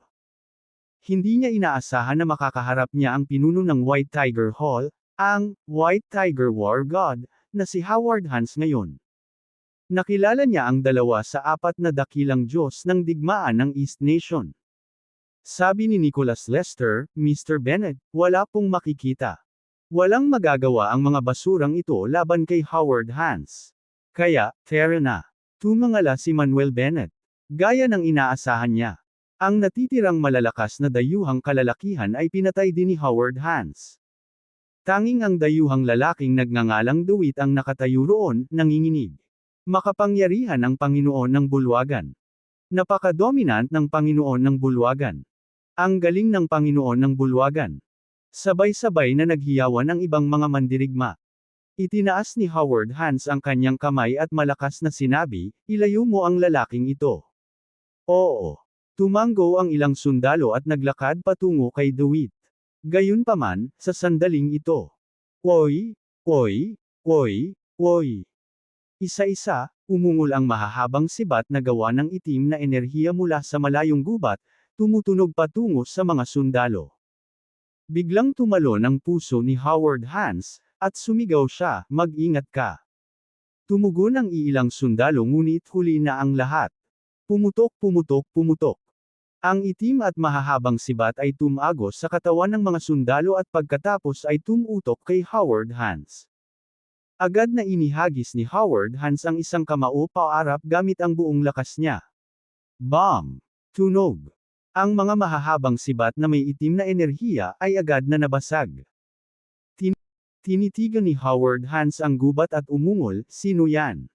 Hindi niya inaasahan na makakaharap niya ang pinuno ng White Tiger Hall, ang White Tiger War God, na si Howard Hans ngayon. Nakilala niya ang dalawa sa 4 na dakilang Diyos ng digmaan ng East Nation. Sabi ni Nicholas Lester, Mr. Bennett, wala pong makikita. Walang magagawa ang mga basurang ito laban kay Howard Hans. Kaya, tara na. Tumangala si Manuel Bennett. Gaya ng inaasahan niya. Ang natitirang malalakas na dayuhang kalalakihan ay pinatay din ni Howard Hans. Tanging ang dayuhang lalaking nagngangalang Dewit ang nakatayo roon, nanginginig. Makapangyarihan ang Panginoon ng Bulwagan. Napaka-dominant ng Panginoon ng Bulwagan. Ang galing ng Panginoon ng Bulwagan. Sabay-sabay na naghiyawan ang ibang mga mandirigma. Itinaas ni Howard Hans ang kanyang kamay at malakas na sinabi, "Ilayo mo ang lalaking ito." Oo. Tumango ang ilang sundalo at naglakad patungo kay Dewit. Gayunpaman, sa sandaling ito. Oy! Oy! Oy! Oy! Isa-isa, umungol ang mahahabang sibat na gawa ng itim na enerhiya mula sa malayong gubat, tumutunog patungo sa mga sundalo. Biglang tumalon ang puso ni Howard Hans, at sumigaw siya, "Mag-ingat ka." Tumugon ang iilang sundalo ngunit huli na ang lahat. Pumutok, pumutok, pumutok. Ang itim at mahahabang sibat ay tumagos sa katawan ng mga sundalo at pagkatapos ay tumutok kay Howard Hans. Agad na inihagis ni Howard Hans ang isang kamao paarap gamit ang buong lakas niya. Bam! Tunog. Ang mga mahahabang sibat na may itim na enerhiya ay agad na nabasag. Tinitigan ni Howard Hans ang gubat at umungol, "Sino yan?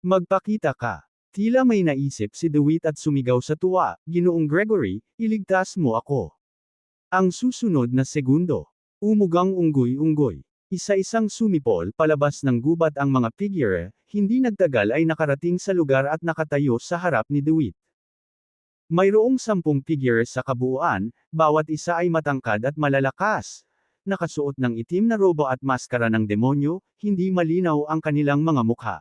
Magpakita ka." Tila may naisip si Dewit at sumigaw sa tuwa, "Ginoong Gregory, iligtas mo ako." Ang susunod na segundo. Umugang unggoy-unggoy. Isa-isang sumipol palabas ng gubat ang mga figure, hindi nagtagal ay nakarating sa lugar at nakatayo sa harap ni Dewit. Mayroong 10 figure sa kabuuan, bawat isa ay matangkad at malalakas. Nakasuot ng itim na robo at maskara ng demonyo, hindi malinaw ang kanilang mga mukha.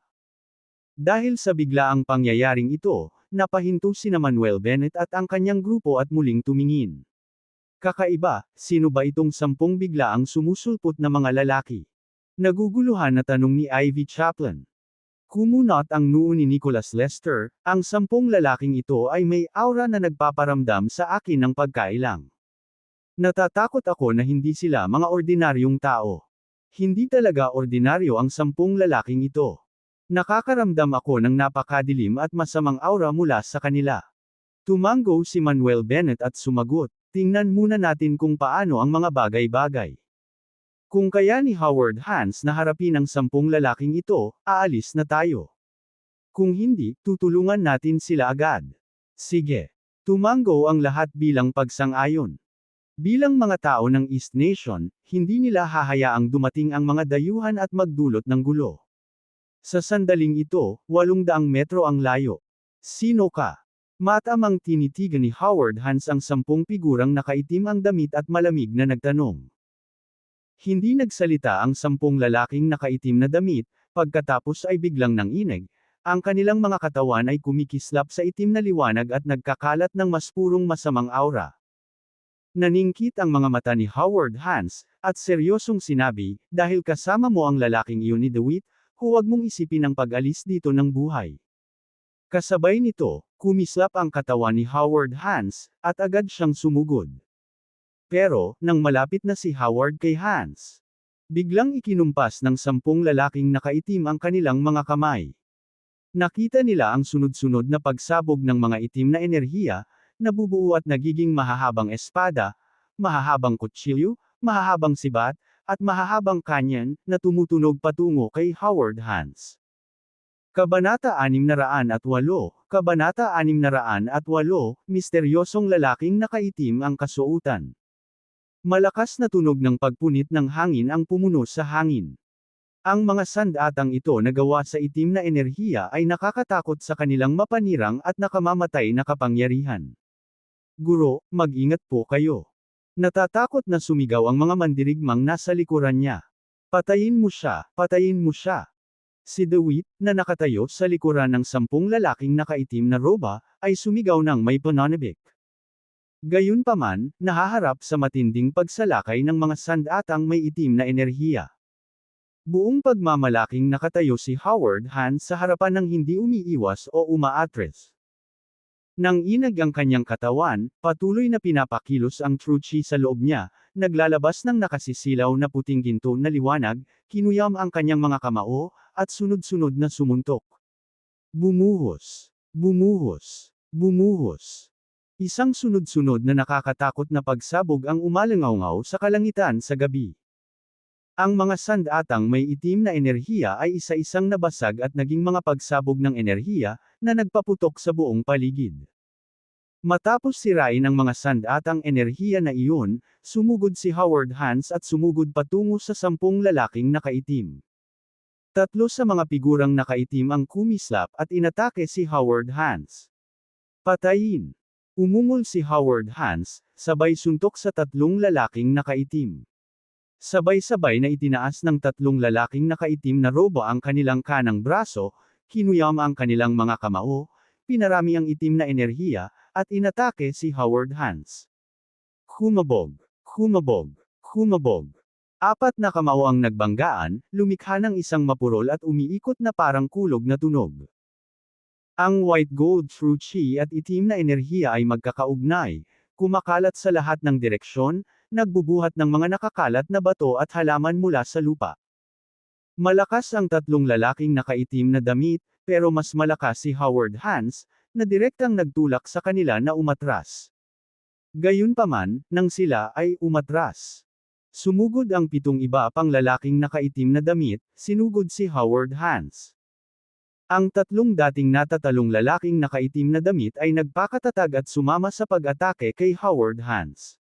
Dahil sa biglaang pangyayaring ito, napahinto sina Manuel Bennett at ang kanyang grupo at muling tumingin. Kakaiba, sino ba itong 10 biglaang sumusulpot na mga lalaki? Naguguluhan na tanong ni Ivy Chaplin. Kumunot ang noo ni Nicholas Lester, ang 10 lalaking ito ay may aura na nagpaparamdam sa akin ng pagkailang. Natatakot ako na hindi sila mga ordinaryong tao. Hindi talaga ordinaryo ang 10 lalaking ito. Nakakaramdam ako ng napakadilim at masamang aura mula sa kanila. Tumango si Manuel Bennett at sumagot, "Tingnan muna natin kung paano ang mga bagay-bagay." Kung kaya ni Howard Hans na harapin ang 10 lalaking ito, aalis na tayo. Kung hindi, tutulungan natin sila agad. Sige. Tumango ang lahat bilang pagsang-ayon. Bilang mga tao ng East Nation, hindi nila hahayaang dumating ang mga dayuhan at magdulot ng gulo. Sa sandaling ito, 800 metro ang layo. Sino ka? Matamang tinitigan ni Howard Hans ang 10 figurang nakaitim ang damit at malamig na nagtanong. Hindi nagsalita ang 10 lalaking nakaitim na damit, pagkatapos ay biglang nanginig, ang kanilang mga katawan ay kumikislap sa itim na liwanag at nagkakalat ng mas purong masamang aura. Naningkit ang mga mata ni Howard Hans, at seryosong sinabi, "Dahil kasama mo ang lalaking iyon ni Dewit, huwag mong isipin ang pag-alis dito ng buhay." Kasabay nito, kumislap ang katawan ni Howard Hans, at agad siyang sumugod. Pero, nang malapit na si Howard kay Hans, biglang ikinumpas ng 10 lalaking nakaitim ang kanilang mga kamay. Nakita nila ang sunod-sunod na pagsabog ng mga itim na enerhiya, nabubuo at nagiging mahahabang espada, mahahabang kutsilyo, mahahabang sibat, at mahahabang kanyan, na tumutunog patungo kay Howard Hans. Kabanata 608, Kabanata 608, Misteryosong lalaking nakaitim ang kasuotan. Malakas na tunog ng pagpunit ng hangin ang pumuno sa hangin. Ang mga sandatang ito na gawa sa itim na enerhiya ay nakakatakot sa kanilang mapanirang at nakamamatay na kapangyarihan. "Guro, mag-ingat po kayo." Natatakot na sumigaw ang mga mandirigmang nasa likuran niya. "Patayin mo siya, patayin mo siya." Si Dewit, na nakatayo sa likuran ng 10 lalaking nakaitim na roba, ay sumigaw ng may pananabik. Gayunpaman, nahaharap sa matinding pagsalakay ng mga sandatang may itim na enerhiya. Buong pagmamalaking nakatayo si Howard Hans sa harapan ng hindi umiiwas o umaatres. Nang inag ang kanyang katawan, patuloy na pinapakilos ang true chi sa loob niya, naglalabas ng nakasisilaw na puting ginto na liwanag, kinuyam ang kanyang mga kamao, at sunod-sunod na sumuntok. Bumuhos. Bumuhos. Bumuhos. Isang sunod-sunod na nakakatakot na pagsabog ang umalangaw sa kalangitan sa gabi. Ang mga sandatang may itim na enerhiya ay isa-isang nabasag at naging mga pagsabog ng enerhiya na nagpaputok sa buong paligid. Matapos sirain ang mga sandatang enerhiya na iyon, sumugod si Howard Hans at sumugod patungo sa 10 lalaking nakaitim. 3 sa mga figurang nakaitim ang kumislap at inatake si Howard Hans. Patayin! Umungol si Howard Hans, sabay suntok sa 3 lalaking nakaitim. Sabay-sabay na itinaas ng 3 lalaking nakaitim na robo ang kanilang kanang braso, kinuyam ang kanilang mga kamao, pinarami ang itim na enerhiya, at inatake si Howard Hans. Humabog, humabog, humabog. 4 na kamao ang nagbanggaan, lumikha ng isang mapurol at umiikot na parang kulog na tunog. Ang white gold true chi at itim na enerhiya ay magkakaugnay, kumakalat sa lahat ng direksyon, nagbubuhat ng mga nakakalat na bato at halaman mula sa lupa. Malakas ang 3 lalaking nakaitim na damit, pero mas malakas si Howard Hans, na direktang nagtulak sa kanila na umatras. Gayunpaman, nang sila ay umatras. Sumugod ang 7 iba pang lalaking nakaitim na damit, sinugod si Howard Hans. Ang 3 dating natatalong lalaking nakaitim na damit ay nagpakatatag at sumama sa pag-atake kay Howard Hans.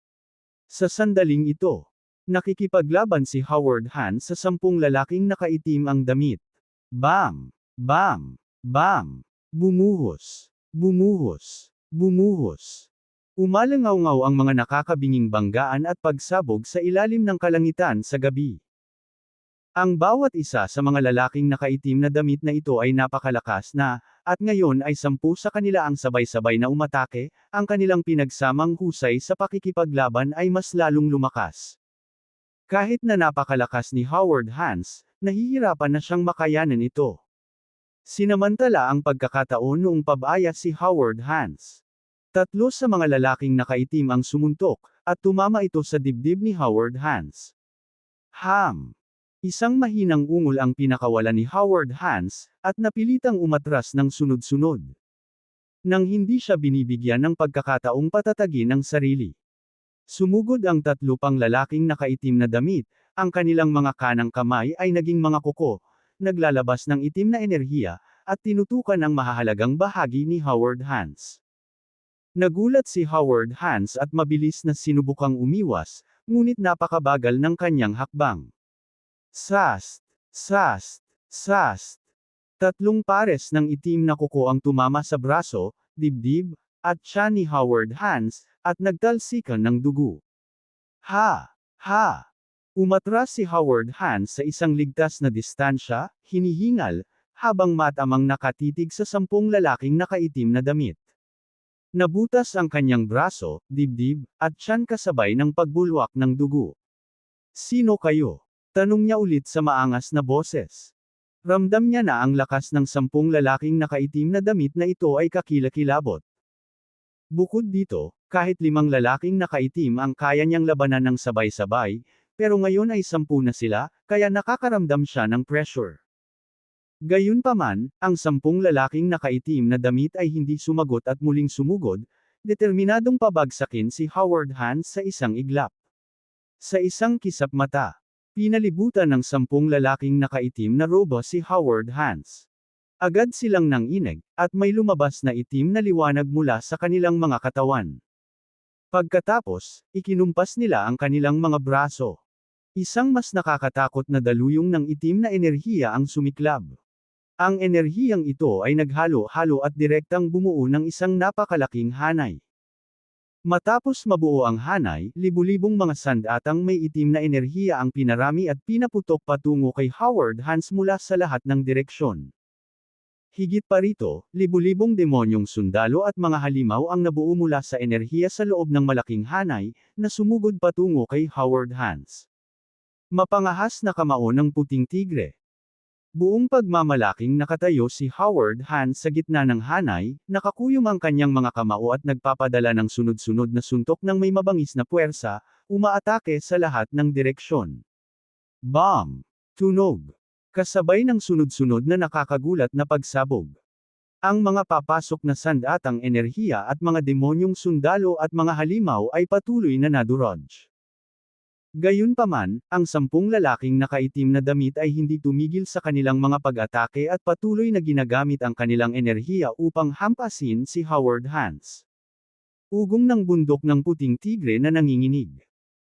Sa sandaling ito, nakikipaglaban si Howard Hans sa 10 lalaking nakaitim ang damit. Bam! Bam! Bam! Bumuhos! Bumuhos! Bumuhos! Umalangaw ang mga nakakabinging banggaan at pagsabog sa ilalim ng kalangitan sa gabi. Ang bawat isa sa mga lalaking nakaitim na damit na ito ay napakalakas na, at ngayon ay 10 sa kanila ang sabay-sabay na umatake, ang kanilang pinagsamang husay sa pakikipaglaban ay mas lalong lumakas. Kahit na napakalakas ni Howard Hans, nahihirapan na siyang makayanan ito. Sinamantala ang pagkakataon noong pabaya si Howard Hans. 3 sa mga lalaking nakaitim ang sumuntok, at tumama ito sa dibdib ni Howard Hans. Ham! Isang mahinang ungol ang pinakawalan ni Howard Hans, at napilitang umatras ng sunod-sunod. Nang hindi siya binibigyan ng pagkakataong patatagin ang sarili. Sumugod ang 3 pang lalaking nakaitim na damit, ang kanilang mga kanang kamay ay naging mga kuko, naglalabas ng itim na enerhiya, at tinutukan ang mahahalagang bahagi ni Howard Hans. Nagulat si Howard Hans at mabilis na sinubukang umiwas, ngunit napakabagal ng kanyang hakbang. Sast! Sast! Sast! 3 pares ng itim na kuko ang tumama sa braso, dibdib, at tiyan ni Howard Hans, at nagtalsikan ng dugo. Ha! Ha! Umatras si Howard Hans sa isang ligtas na distansya, hinihingal, habang matamang nakatitig sa 10 lalaking nakaitim na damit. Nabutas ang kanyang braso, dibdib, at tiyan kasabay ng pagbulwak ng dugo. Sino kayo? Tanong niya ulit sa maangas na boses. Ramdam niya na ang lakas ng 10 lalaking nakaitim na damit na ito ay kakilakilabot. Bukod dito, kahit 5 lalaking nakaitim ang kaya niyang labanan ng sabay-sabay, pero ngayon ay 10 na sila, kaya nakakaramdam siya ng pressure. Gayunpaman, ang 10 lalaking nakaitim na damit ay hindi sumagot at muling sumugod, determinadong pabagsakin si Howard Hans sa isang iglap. Sa isang kisap mata, pinalibutan ng 10 lalaking nakaitim na robo si Howard Hans. Agad silang nanginig, at may lumabas na itim na liwanag mula sa kanilang mga katawan. Pagkatapos, ikinumpas nila ang kanilang mga braso. Isang mas nakakatakot na daluyong ng itim na enerhiya ang sumiklab. Ang enerhiyang ito ay naghalo-halo at direktang bumuo ng isang napakalaking hanay. Matapos mabuo ang hanay, libu-libong mga sandatang may itim na enerhiya ang pinarami at pinaputok patungo kay Howard Hans mula sa lahat ng direksyon. Higit pa rito, libu-libong demonyong sundalo at mga halimaw ang nabuo mula sa enerhiya sa loob ng malaking hanay, na sumugod patungo kay Howard Hans. Mapangahas na kamao ng puting tigre. Buong pagmamalaking nakatayo si Howard Hans sa gitna ng hanay, nakakuyom ang kanyang mga kamao at nagpapadala ng sunod-sunod na suntok ng may mabangis na puwersa, umaatake sa lahat ng direksyon. Bam! Tunog! Kasabay ng sunod-sunod na nakakagulat na pagsabog. Ang mga papasok na sandatang enerhiya at mga demonyong sundalo at mga halimaw ay patuloy na nadurog. Gayunpaman, ang 10 lalaking nakaitim na damit ay hindi tumigil sa kanilang mga pag-atake at patuloy na ginagamit ang kanilang enerhiya upang hampasin si Howard Hans. Ugong ng bundok ng puting tigre na nanginginig.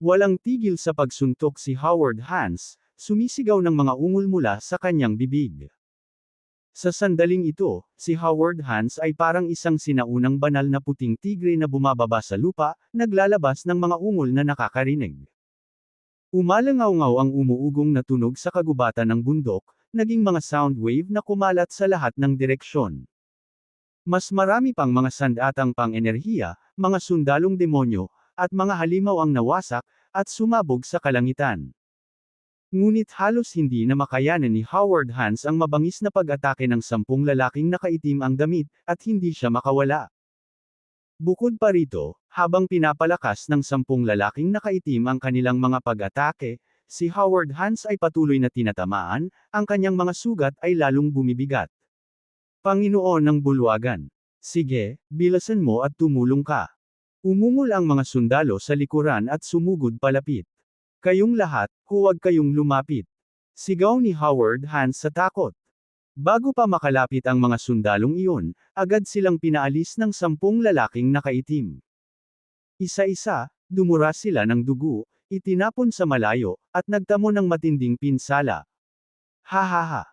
Walang tigil sa pagsuntok si Howard Hans, sumisigaw ng mga ungol mula sa kanyang bibig. Sa sandaling ito, si Howard Hans ay parang isang sinaunang banal na puting tigre na bumababa sa lupa, naglalabas ng mga ungol na nakakarinig. Umalangaw-ngaw ang umuugong na tunog sa kagubatan ng bundok, naging mga sound wave na kumalat sa lahat ng direksyon. Mas marami pang mga sandatang pang-enerhiya, mga sundalong demonyo, at mga halimaw ang nawasak, at sumabog sa kalangitan. Ngunit halos hindi na makayanan ni Howard Hans ang mabangis na pag-atake ng 10 lalaking nakaitim ang damit, at hindi siya makawala. Bukod pa rito, habang pinapalakas ng 10 lalaking nakaitim ang kanilang mga pag-atake, si Howard Hans ay patuloy na tinatamaan, ang kanyang mga sugat ay lalong bumibigat. Panginoon ng Bulwagan. Sige, bilasan mo at tumulong ka. Umungol ang mga sundalo sa likuran at sumugod palapit. Kayong lahat, huwag kayong lumapit. Sigaw ni Howard Hans sa takot. Bago pa makalapit ang mga sundalong iyon, agad silang pinaalis ng 10 lalaking nakaitim. Isa-isa, dumura sila ng dugo, itinapon sa malayo, at nagtamo ng matinding pinsala. Ha.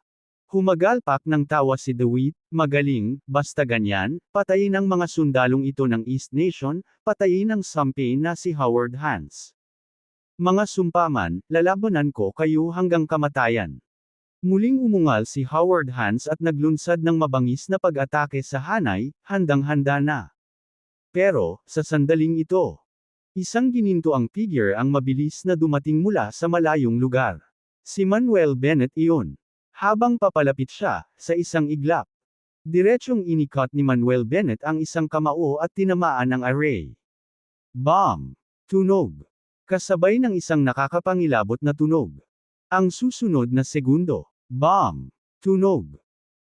Humagalpak ng tawa si DeWitt, magaling, basta ganyan, patayin ang mga sundalong ito ng East Nation, patayin ang sampi na si Howard Hans. Mga sumpaman, lalabanan ko kayo hanggang kamatayan. Muling umungal si Howard Hans at naglunsad ng mabangis na pag-atake sa hanay, handang-handa na. Pero, sa sandaling ito, isang gininto ang figure ang mabilis na dumating mula sa malayong lugar. Si Manuel Bennett iyon. Habang papalapit siya, sa isang iglap. Diretsyong inikot ni Manuel Bennett ang isang kamao at tinamaan ang array. Bomb! Tunog! Kasabay ng isang nakakapangilabot na tunog. Ang susunod na segundo. Bomb! Tunog!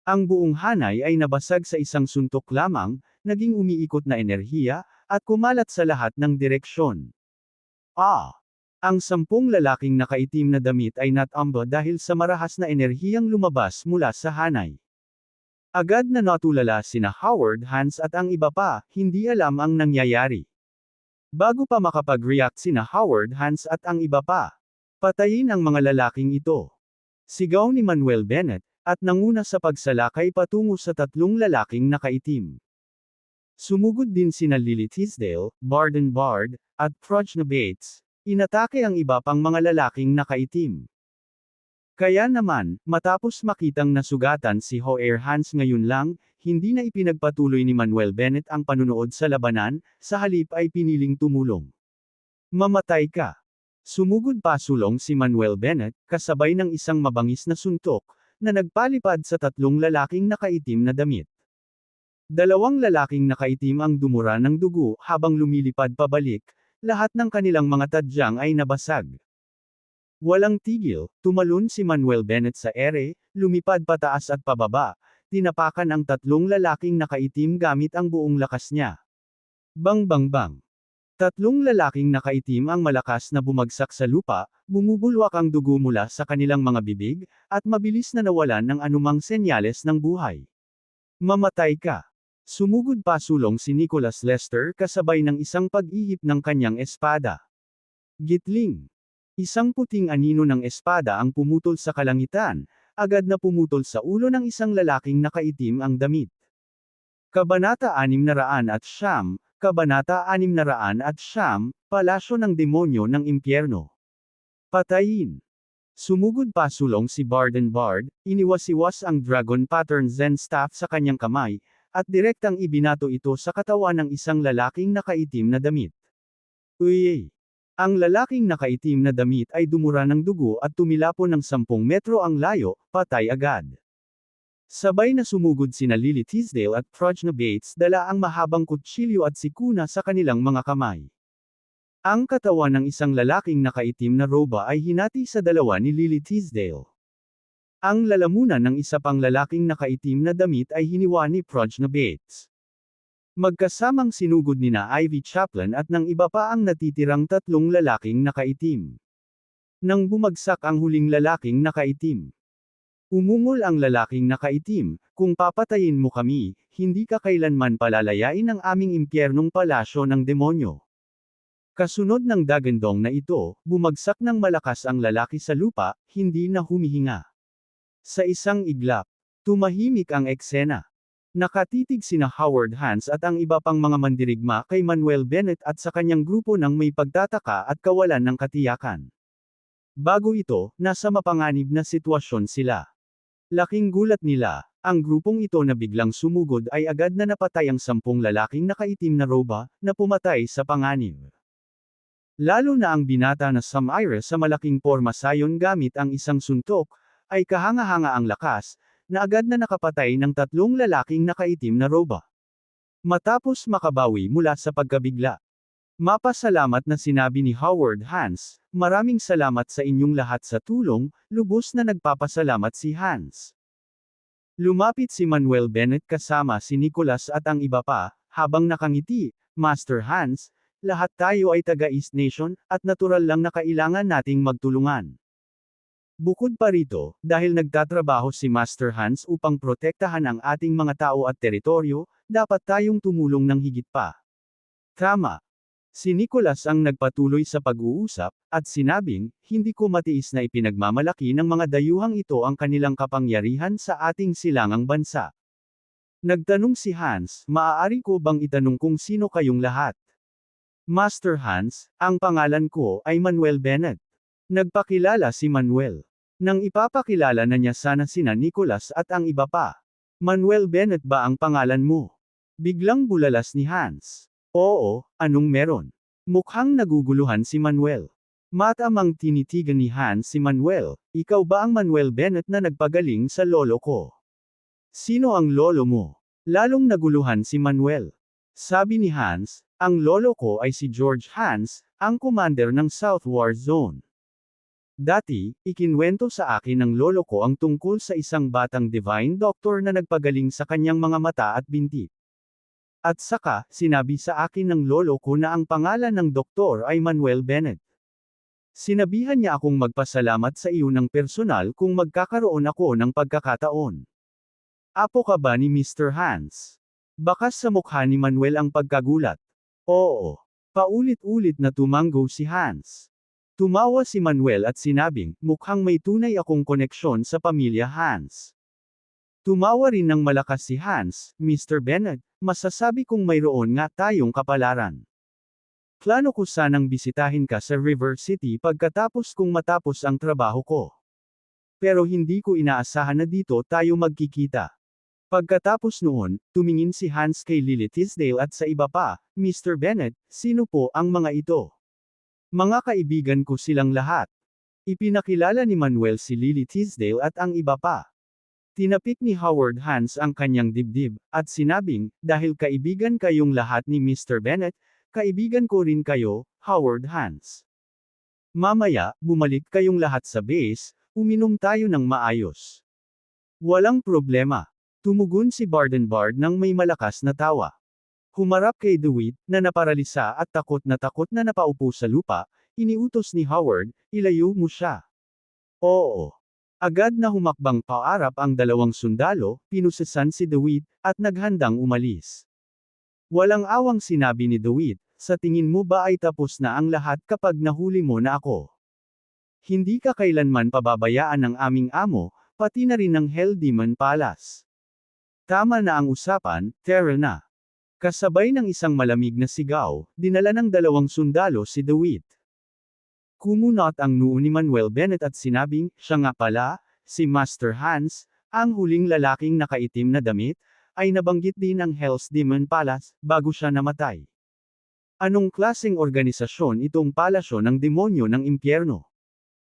Ang buong hanay ay nabasag sa isang suntok lamang, naging umiikot na enerhiya, at kumalat sa lahat ng direksyon. Ang 10 lalaking nakaitim na damit ay natamba dahil sa marahas na enerhiyang lumabas mula sa hanay. Agad na natulala sina Howard Hans at ang iba pa, hindi alam ang nangyayari. Bago pa makapag-react sina Howard Hans at ang iba pa, patayin ang mga lalaking ito. Sigaw ni Manuel Bennett, at nanguna sa pagsalakay patungo sa 3 lalaking nakaitim. Sumugod din sina Lily Tisdale, Barden Bard, at Prajna Bates, inatake ang iba pang mga lalaking nakaitim. Kaya naman, matapos makitang nasugatan si Howard Hans ngayon lang, hindi na ipinagpatuloy ni Manuel Bennett ang panunood sa labanan, sa halip ay piniling tumulong. Mamatay ka! Sumugod pasulong si Manuel Bennett, kasabay ng isang mabangis na suntok, na nagpalipad sa 3 lalaking nakaitim na damit. 2 lalaking nakaitim ang dumura ng dugo habang lumilipad pabalik, lahat ng kanilang mga tadyang ay nabasag. Walang tigil, tumalon si Manuel Bennett sa ere, lumipad pataas at pababa, tinapakan ang 3 lalaking nakaitim gamit ang buong lakas niya. Bang! 3 lalaking nakaitim ang malakas na bumagsak sa lupa, bumubulwak ang dugo mula sa kanilang mga bibig, at mabilis na nawalan ng anumang senyales ng buhay. Mamatay ka! Sumugod pasulong si Nicholas Lester kasabay ng isang pag-ihip ng kanyang espada. Gitling! Isang puting anino ng espada ang pumutol sa kalangitan, agad na pumutol sa ulo ng isang lalaking nakaitim ang damit. Kabanata 609, Kabanata 609, Palasyo ng Demonyo ng Impyerno. Patayin! Sumugod pasulong si Barden Bard, iniwas-iwas ang Dragon Pattern Zen Staff sa kanyang kamay, at direktang ibinato ito sa katawan ng isang lalaking nakaitim na damit. Uyey! Ang lalaking nakaitim na damit ay dumura ng dugo at tumilapon ng 10 metro ang layo, patay agad. Sabay na sumugod sina Lily Tisdale at Prajna Bates dala ang mahabang kutsilyo at sikuna sa kanilang mga kamay. Ang katawan ng isang lalaking nakaitim na roba ay hinati sa 2 ni Lily Tisdale. Ang lalamunan ng isa pang lalaking nakaitim na damit ay hiniwa ni Prajna Bates. Magkasamang sinugod nina Ivy Chaplin at ng iba pa ang natitirang tatlong lalaking nakaitim. Nang bumagsak ang huling lalaking nakaitim. Umungol ang lalaking nakaitim, "Kung papatayin mo kami, hindi ka kailanman palalayain ng aming impyernong palasyo ng demonyo." Kasunod ng dagandong na ito, bumagsak ng malakas ang lalaki sa lupa, hindi na humihinga. Sa isang iglap, tumahimik ang eksena. Nakatitig sina Howard Hans at ang iba pang mga mandirigma kay Manuel Bennett at sa kanyang grupo ng may pagtataka at kawalan ng katiyakan. Bago ito, nasa mapanganib na sitwasyon sila. Laking gulat nila, ang grupong ito na biglang sumugod ay agad na napatay ang 10 lalaking nakaitim na roba, na pumatay sa panganib. Lalo na ang binata na Samira sa malaking porma sayon gamit ang isang suntok, ay kahanga-hanga ang lakas, na agad na nakapatay ng 3 lalaking nakaitim na roba. Matapos makabawi mula sa pagkabigla. Mapasalamat na sinabi ni Howard Hans, "Maraming salamat sa inyong lahat sa tulong," lubos na nagpapasalamat si Hans. Lumapit si Manuel Bennett kasama si Nicholas at ang iba pa, habang nakangiti, "Master Hans, lahat tayo ay taga East Nation, at natural lang na kailangan nating magtulungan. Bukod pa rito, dahil nagtatrabaho si Master Hans upang protektahan ang ating mga tao at teritoryo, dapat tayong tumulong ng higit pa." Tama. Si Nicholas ang nagpatuloy sa pag-uusap, at sinabing, "Hindi ko matiis na ipinagmamalaki ng mga dayuhang ito ang kanilang kapangyarihan sa ating silangang bansa." Nagtanong si Hans, "Maaari ko bang itanong kung sino kayong lahat?" "Master Hans, ang pangalan ko ay Manuel Bennett." Nagpakilala si Manuel. Nang ipapakilala na niya sana sina Nicholas at ang iba pa. "Manuel Bennett ba ang pangalan mo?" Biglang bulalas ni Hans. "Oo, anong meron?" Mukhang naguguluhan si Manuel. Matamang tinitigan ni Hans si Manuel, "Ikaw ba ang Manuel Bennett na nagpagaling sa lolo ko?" "Sino ang lolo mo?" Lalong naguluhan si Manuel. Sabi ni Hans, "Ang lolo ko ay si George Hans, ang commander ng South War Zone. Dati, ikinwento sa akin ng lolo ko ang tungkol sa isang batang divine doctor na nagpagaling sa kanyang mga mata at binti. At saka, sinabi sa akin ng lolo ko na ang pangalan ng doktor ay Manuel Bennett. Sinabihan niya akong magpasalamat sa iyo ng personal kung magkakaroon ako ng pagkakataon." "Apo ka ba ni Mr. Hans?" Bakas sa mukha ni Manuel ang pagkagulat. "Oo." Paulit-ulit na tumanggo si Hans. Tumawa si Manuel at sinabing, "Mukhang may tunay akong koneksyon sa pamilya Hans." Tumawa rin ng malakas si Hans, "Mr. Bennett, masasabi kong mayroon nga tayong kapalaran. Plano ko sanang bisitahin ka sa River City pagkatapos kung matapos ang trabaho ko. Pero hindi ko inaasahan na dito tayo magkikita." Pagkatapos noon, tumingin si Hans kay Lily Tisdale at sa iba pa, "Mr. Bennett, sino po ang mga ito?" "Mga kaibigan ko silang lahat." Ipinakilala ni Manuel si Lily Tisdale at ang iba pa. Tinapik ni Howard Hans ang kanyang dibdib, at sinabing, "Dahil kaibigan kayong lahat ni Mr. Bennett, kaibigan ko rin kayo, Howard Hans. Mamaya, bumalik kayong lahat sa base, uminom tayo ng maayos." "Walang problema." Tumugon si Bardenbard ng may malakas na tawa. Humarap kay DeWitt, na naparalisa at takot na napaupo sa lupa, iniutos ni Howard, "Ilayo mo siya." "Oo." Agad na humakbang paarap ang 2 sundalo, pinusesan si DeWitt, at naghandang umalis. Walang awang sinabi ni DeWitt, "Sa tingin mo ba ay tapos na ang lahat kapag nahuli mo na ako? Hindi ka kailanman pababayaan ng aming amo, pati na rin ng Hell Demon Palace. Tama na ang usapan, tara na." Kasabay ng isang malamig na sigaw, dinala ng 2 sundalo si DeWitt. Kumunot ang noo ni Manuel Bennett at sinabing, "Siya nga pala, si Master Hans, ang huling lalaking nakaitim na damit, ay nabanggit din ang Hell's Demon Palace, bago siya namatay. Anong klaseng organisasyon itong palasyo ng demonyo ng impyerno?"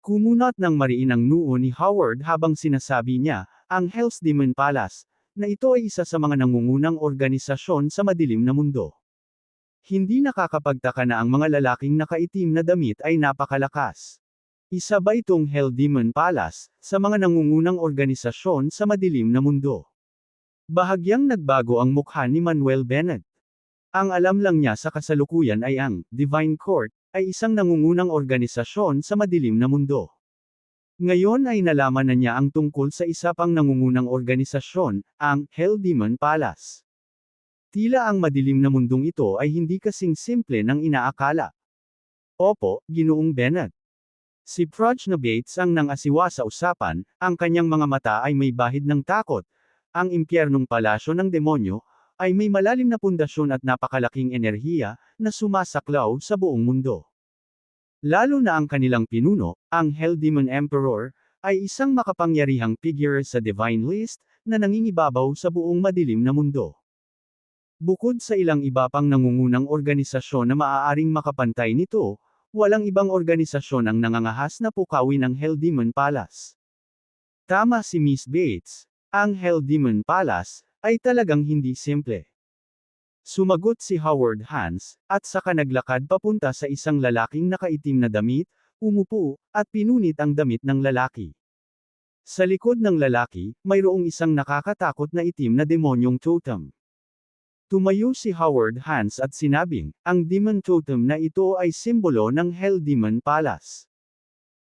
Kumunot ng mariin ang noo ni Howard habang sinasabi niya, "Ang Hell's Demon Palace, na ito ay isa sa mga nangungunang organisasyon sa madilim na mundo. Hindi nakakapagtaka na ang mga lalaking nakaitim na damit ay napakalakas. Isa ba itong Hell Demon Palace, sa mga nangungunang organisasyon sa madilim na mundo? Bahagyang nagbago ang mukha ni Manuel Bennett. Ang alam lang niya sa kasalukuyan ay ang Divine Court ay isang nangungunang organisasyon sa madilim na mundo. Ngayon ay nalaman na niya ang tungkol sa isa pang nangungunang organisasyon, ang Hell Demon Palace. Tila ang madilim na mundong ito ay hindi kasing simple ng inaakala. Opo, Ginoong Bennett. Si Prajna Bates ang nang-asiwa sa usapan, ang kanyang mga mata ay may bahid ng takot. Ang impyernong palasyo ng demonyo, ay may malalim na pundasyon at napakalaking enerhiya, na sumasaklaw sa buong mundo. Lalo na ang kanilang pinuno, ang Hell Demon Emperor, ay isang makapangyarihang figure sa Divine List, na nangingibabaw sa buong madilim na mundo. Bukod sa ilang iba pang nangungunang organisasyon na maaaring makapantay nito, walang ibang organisasyon ang nangangahas na pukawin ang Hell Demon Palace. Tama si Miss Bates, ang Hell Demon Palace, ay talagang hindi simple. Sumagot si Howard Hans, at saka naglakad papunta sa isang lalaking nakaitim na damit, umupo, at pinunit ang damit ng lalaki. Sa likod ng lalaki, mayroong isang nakakatakot na itim na demonyong totem. Tumayo si Howard Hans at sinabing, ang demon totem na ito ay simbolo ng Hell Demon Palace.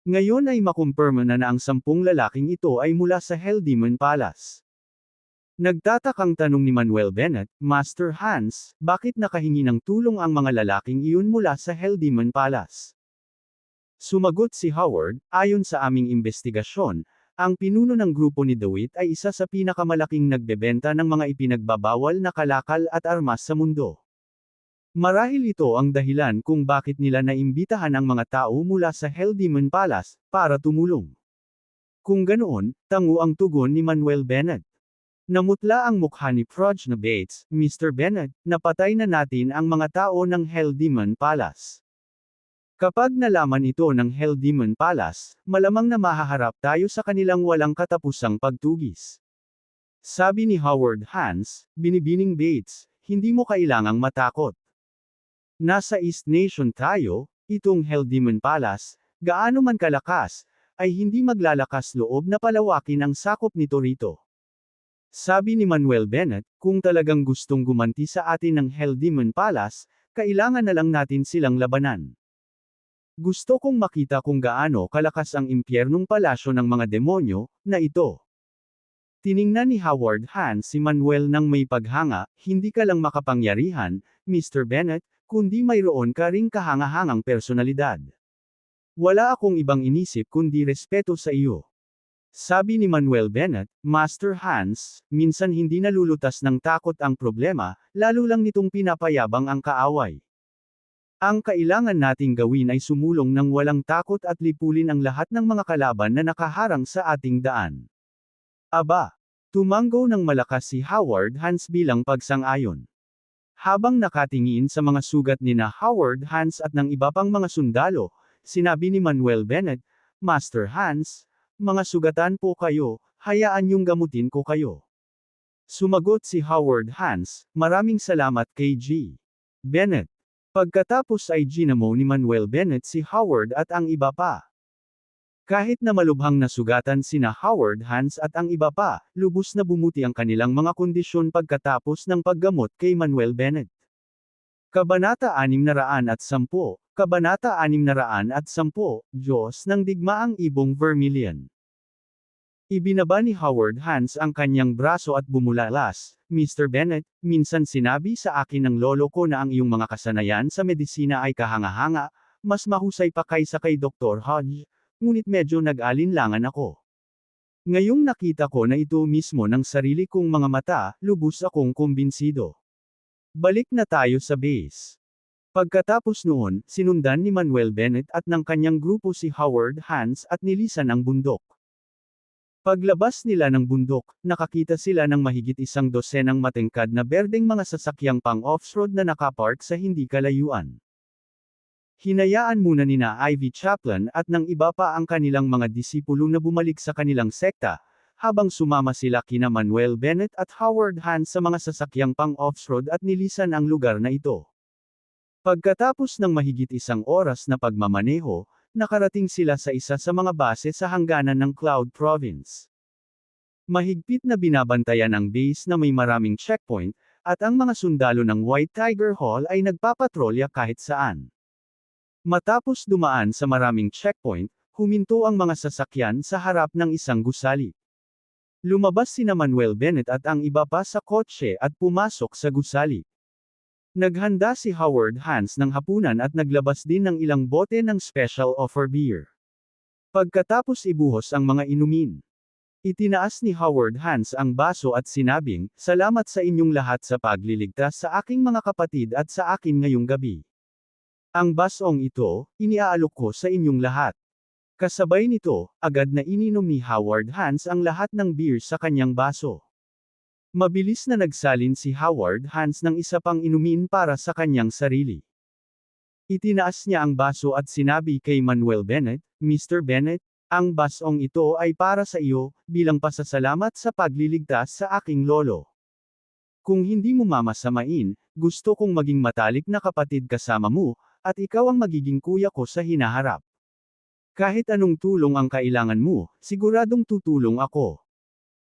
Ngayon ay makumpirma na ang 10 lalaking ito ay mula sa Hell Demon Palace. Nagtatakang tanong ni Manuel Bennett, Master Hans, bakit nakahingi ng tulong ang mga lalaking iyon mula sa Hell Demon Palace? Sumagot si Howard, ayon sa aming investigasyon, ang pinuno ng grupo ni DeWitt ay isa sa pinakamalaking nagbebenta ng mga ipinagbabawal na kalakal at armas sa mundo. Marahil ito ang dahilan kung bakit nila naimbitahan ang mga tao mula sa Hell Demon Palace, para tumulong. Kung ganoon, tango ang tugon ni Manuel Bennett. Namutla ang mukha ni Prajna Bates, Mr. Bennett, napatay na natin ang mga tao ng Hell Demon Palace. Kapag nalaman ito ng Hell Demon Palace, malamang na mahaharap tayo sa kanilang walang katapusang pagtugis. Sabi ni Howard Hans, binibining Bates, hindi mo kailangang matakot. Nasa East Nation tayo, itong Hell Demon Palace, gaano man kalakas, ay hindi maglalakas loob na palawakin ang sakop nito rito. Sabi ni Manuel Bennett, kung talagang gustong gumanti sa atin ng Hell Demon Palace, kailangan na lang natin silang labanan. Gusto kong makita kung gaano kalakas ang impyernong palasyo ng mga demonyo, na ito. Tiningnan ni Howard Hans si Manuel ng may paghanga, hindi ka lang makapangyarihan, Mr. Bennett, kundi mayroon ka ring kahangahangang personalidad. Wala akong ibang inisip kundi respeto sa iyo. Sabi ni Manuel Bennett, Master Hans, minsan hindi nalulutas ng takot ang problema, lalo lang nitong pinapayabang ang kaaway. Ang kailangan nating gawin ay sumulong ng walang takot at lipulin ang lahat ng mga kalaban na nakaharang sa ating daan. Aba! Tumanggo ng malakas si Howard Hans bilang pagsang-ayon. Habang nakatingin sa mga sugat ni na Howard Hans at ng iba pang mga sundalo, sinabi ni Manuel Bennett, Master Hans, mga sugatan po kayo, hayaan niyong gamutin ko kayo. Sumagot si Howard Hans, maraming salamat kay G. Bennett. Pagkatapos ay ginamo ni Manuel Bennett si Howard at ang iba pa. Kahit na malubhang nasugatan sina Howard Hans at ang iba pa, lubos na bumuti ang kanilang mga kondisyon pagkatapos ng paggamot kay Manuel Bennett. Kabanata 610, Kabanata 610, Diyos ng Digmaang Ibong Vermilion. Ibinaba ni Howard Hans ang kanyang braso at bumulalas, Mr. Bennett, minsan sinabi sa akin ng lolo ko na ang iyong mga kasanayan sa medisina ay kahanga-hanga, mas mahusay pa kaysa kay Dr. Hodge, ngunit medyo nag-alinlangan ako. Ngayong nakita ko na ito mismo ng sarili kong mga mata, lubos akong kumbinsido. Balik na tayo sa base. Pagkatapos noon, sinundan ni Manuel Bennett at ng kanyang grupo si Howard Hans at nilisan ang bundok. Paglabas nila ng bundok, nakakita sila ng mahigit 100 matengkad na berdeng mga sasakyang pang-off-road na nakapark sa hindi kalayuan. Hinayaan muna nina Ivy Chaplin at ng iba pa ang kanilang mga disipulo na bumalik sa kanilang sekta, habang sumama sila kina Manuel Bennett at Howard Hans sa mga sasakyang pang-off-road at nilisan ang lugar na ito. Pagkatapos ng mahigit 1 oras na pagmamaneho, nakarating sila sa isa sa mga base sa hangganan ng Cloud Province. Mahigpit na binabantayan ang base na may maraming checkpoint, at ang mga sundalo ng White Tiger Hall ay nagpapatrolya kahit saan. Matapos dumaan sa maraming checkpoint, huminto ang mga sasakyan sa harap ng isang gusali. Lumabas sina Manuel Bennett at ang iba pa sa kotse at pumasok sa gusali. Naghanda si Howard Hans ng hapunan at naglabas din ng ilang bote ng special offer beer. Pagkatapos ibuhos ang mga inumin, itinaas ni Howard Hans ang baso at sinabing, "Salamat sa inyong lahat sa pagliligtas sa aking mga kapatid at sa akin ngayong gabi. Ang basong ito, iniaalok ko sa inyong lahat." Kasabay nito, agad na ininom ni Howard Hans ang lahat ng beer sa kanyang baso. Mabilis na nagsalin si Howard Hans ng isa pang inumin para sa kanyang sarili. Itinaas niya ang baso at sinabi kay Manuel Bennett, "Mr. Bennett, ang basong ito ay para sa iyo, bilang pasasalamat sa pagliligtas sa aking lolo. Kung hindi mo mamasamain, gusto kong maging matalik na kapatid kasama mo, at ikaw ang magiging kuya ko sa hinaharap. Kahit anong tulong ang kailangan mo, siguradong tutulong ako."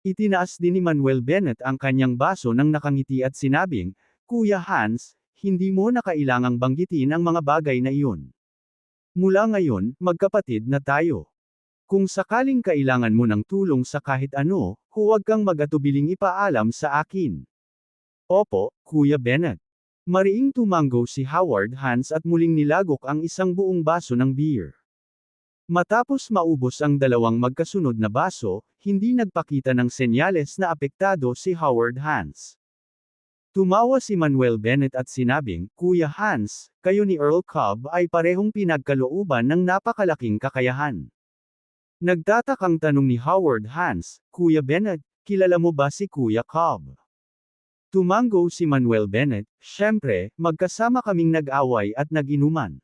Itinaas din ni Manuel Bennett ang kanyang baso nang nakangiti at sinabing, "Kuya Hans, hindi mo na kailangang banggitin ang mga bagay na iyon. Mula ngayon, magkapatid na tayo. Kung sakaling kailangan mo ng tulong sa kahit ano, huwag kang mag-atubiling ipaalam sa akin." "Opo, Kuya Bennett." Mariing tumango si Howard Hans at muling nilagok ang isang buong baso ng beer. Matapos maubos ang dalawang magkasunod na baso, hindi nagpakita ng senyales na apektado si Howard Hans. Tumawa si Manuel Bennett at sinabing, "Kuya Hans, kayo ni Earl Cobb ay parehong pinagkalooban ng napakalaking kakayahan." Nagtatakang tanong ni Howard Hans, "Kuya Bennett, kilala mo ba si Kuya Cobb?" Tumango si Manuel Bennett, "Siyempre, magkasama kaming nag-away at nag-inuman."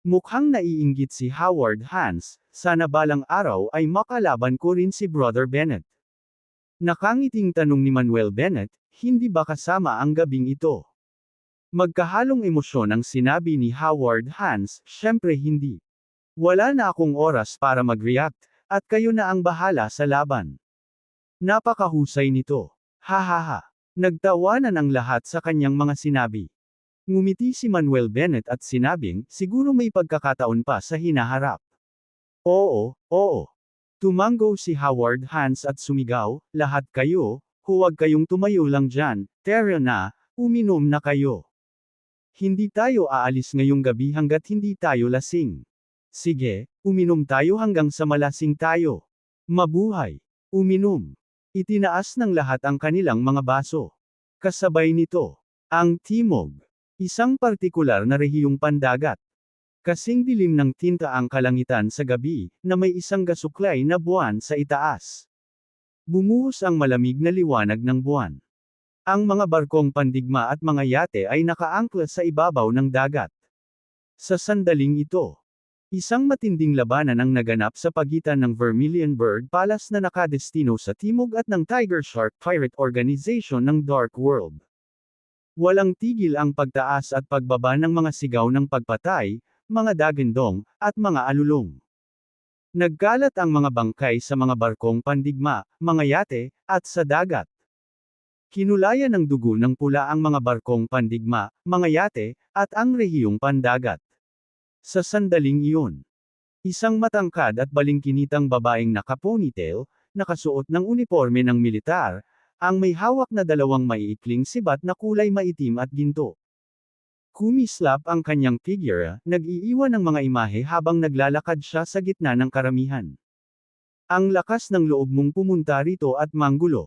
Mukhang naiinggit si Howard Hans, "Sana balang araw ay makalaban ko rin si Brother Bennett." Nakangiting tanong ni Manuel Bennett, "Hindi ba kasama ang gabing ito?" Magkahalong emosyon ang sinabi ni Howard Hans, "Siyempre hindi. Wala na akong oras para mag-react, at kayo na ang bahala sa laban." Napakahusay nito. Hahaha. Nagtawanan ang lahat sa kanyang mga sinabi. Ngumiti si Manuel Bennett at sinabing, "Siguro may pagkakataon pa sa hinaharap." "Oo, oo." Tumango si Howard Hans at sumigaw, "Lahat kayo, huwag kayong tumayo lang dyan, tara na, uminom na kayo. Hindi tayo aalis ngayong gabi hanggat hindi tayo lasing. Sige, uminom tayo hanggang sa malasing tayo. Mabuhay! Uminom!" Itinaas ng lahat ang kanilang mga baso. Kasabay nito, ang Timog. Isang partikular na rehiyong pandagat. Kasing dilim ng tinta ang kalangitan sa gabi, na may isang gasuklay na buwan sa itaas. Bumuhos ang malamig na liwanag ng buwan. Ang mga barkong pandigma at mga yate ay nakaangkla sa ibabaw ng dagat. Sa sandaling ito, isang matinding labanan ang naganap sa pagitan ng Vermilion Bird Palace na nakadestino sa timog at ng Tiger Shark Pirate Organization ng Dark World. Walang tigil ang pagtaas at pagbaba ng mga sigaw ng pagpatay, mga dagandong, at mga alulong. Nagkalat ang mga bangkay sa mga barkong pandigma, mga yate, at sa dagat. Kinulayan ng dugo ng pula ang mga barkong pandigma, mga yate, at ang rehiyong pandagat. Sa sandaling iyon, isang matangkad at balingkinitang babaeng naka-ponytail, nakasuot ng uniforme ng militar, ang may hawak na dalawang maiikling sibat na kulay maitim at ginto. Kumislap ang kanyang figure, nag-iiwan ng mga imahe habang naglalakad siya sa gitna ng karamihan. Ang lakas ng loob mong pumunta rito at manggulo.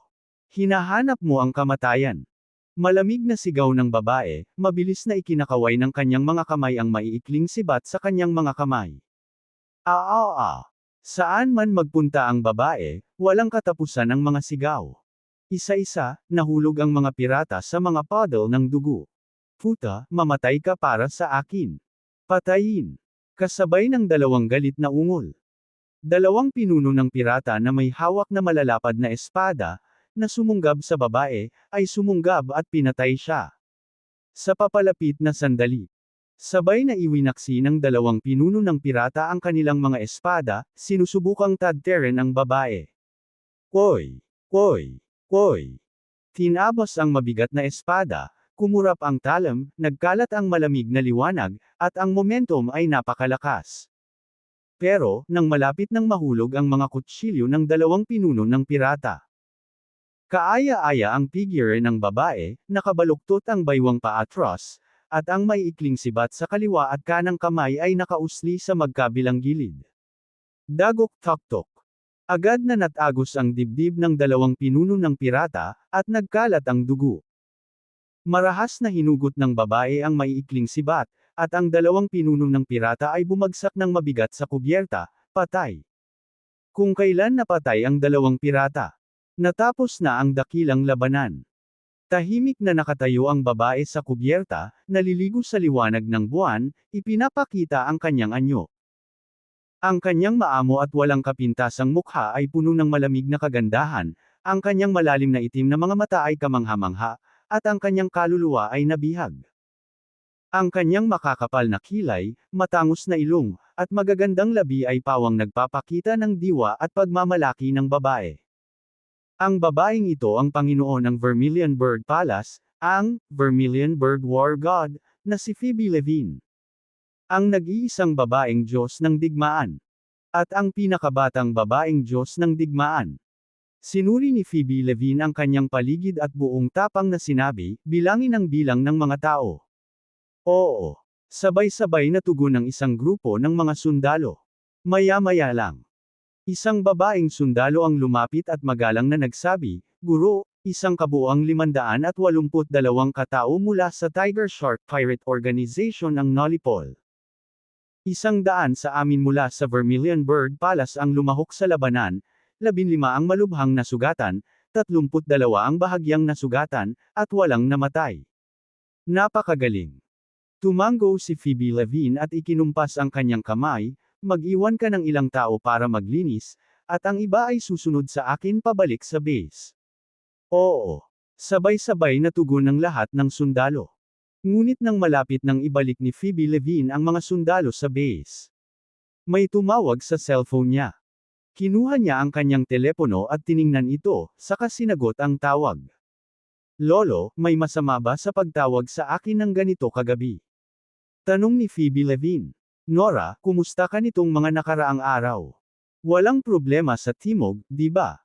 Hinahanap mo ang kamatayan. Malamig na sigaw ng babae, mabilis na ikinakaway ng kanyang mga kamay ang maiikling sibat sa kanyang mga kamay. Saan man magpunta ang babae, walang katapusan ang mga sigaw. Isa-isa, nahulog ang mga pirata sa mga puddle ng dugo. "Puta, mamatay ka para sa akin. Patayin!" Kasabay ng dalawang galit na ungol. Dalawang pinuno ng pirata na may hawak na malalapad na espada, na sumunggab sa babae, ay sumunggab at pinatay siya. Sa papalapit na sandali, Sabay na iwinaksi ng dalawang pinuno ng pirata ang kanilang mga espada, sinusubukang tadteren ang babae. Koy! Koy! Koy! Tinabos ang mabigat na espada, kumurap ang talam, nagkalat ang malamig na liwanag, at ang momentum ay napakalakas. Pero, nang malapit nang mahulog ang mga kutsilyo ng dalawang pinuno ng pirata. Kaaya-aya ang figure ng babae, nakabaluktot ang baywang paatros, at ang maiikling sibat sa kaliwa at kanang kamay ay nakausli sa magkabilang gilid. Dagok-tok-tok. Agad na natagos ang dibdib ng dalawang pinuno ng pirata, at nagkalat ang dugo. Marahas na hinugot ng babae ang maiikling sibat, at ang dalawang pinuno ng pirata ay bumagsak ng mabigat sa kubyerta, patay. Kung kailan napatay ang dalawang pirata. Natapos na ang dakilang labanan. Tahimik na nakatayo ang babae sa kubyerta, naliligo sa liwanag ng buwan, ipinapakita ang kanyang anyo. Ang kanyang maamo at walang kapintasang mukha ay puno ng malamig na kagandahan, ang kanyang malalim na itim na mga mata ay kamangha-mangha, at ang kanyang kaluluwa ay nabihag. Ang kanyang makakapal na kilay, matangos na ilong, at magagandang labi ay pawang nagpapakita ng diwa at pagmamalaki ng babae. Ang babaeng ito ang Panginoon ng Vermilion Bird Palace, ang Vermilion Bird War God, na si Phoebe Levine. Ang nag-iisang babaeng Diyos ng digmaan. At ang pinakabatang babaeng Diyos ng digmaan. Sinuri ni Phoebe Levine ang kanyang paligid at buong tapang na sinabi, bilangin ang bilang ng mga tao. Oo. Sabay-sabay na tugon ng isang grupo ng mga sundalo. Maya-maya lang. Isang babaeng sundalo ang lumapit at magalang na nagsabi, Guro, isang kabuuang 582 katao mula sa Tiger Shark Pirate Organization ang Nolipol. 100 sa amin mula sa Vermilion Bird Palace ang lumahok sa labanan, 15 ang malubhang nasugatan, 32 ang bahagyang nasugatan, at walang namatay. Napakagaling. Tumango si Phoebe Levine at ikinumpas ang kanyang kamay, mag-iwan ka ng ilang tao para maglinis, at ang iba ay susunod sa akin pabalik sa base. Oo. Sabay-sabay na tugon ng lahat ng sundalo. Ngunit nang malapit nang ibalik ni Phoebe Levine ang mga sundalo sa base. May tumawag sa cellphone niya. Kinuha niya ang kanyang telepono at tiningnan ito, saka sinagot ang tawag. Lolo, may masama ba sa pagtawag sa akin ng ganito kagabi? Tanong ni Phoebe Levine. Nora, kumusta ka nitong mga nakaraang araw? Walang problema sa timog, di ba?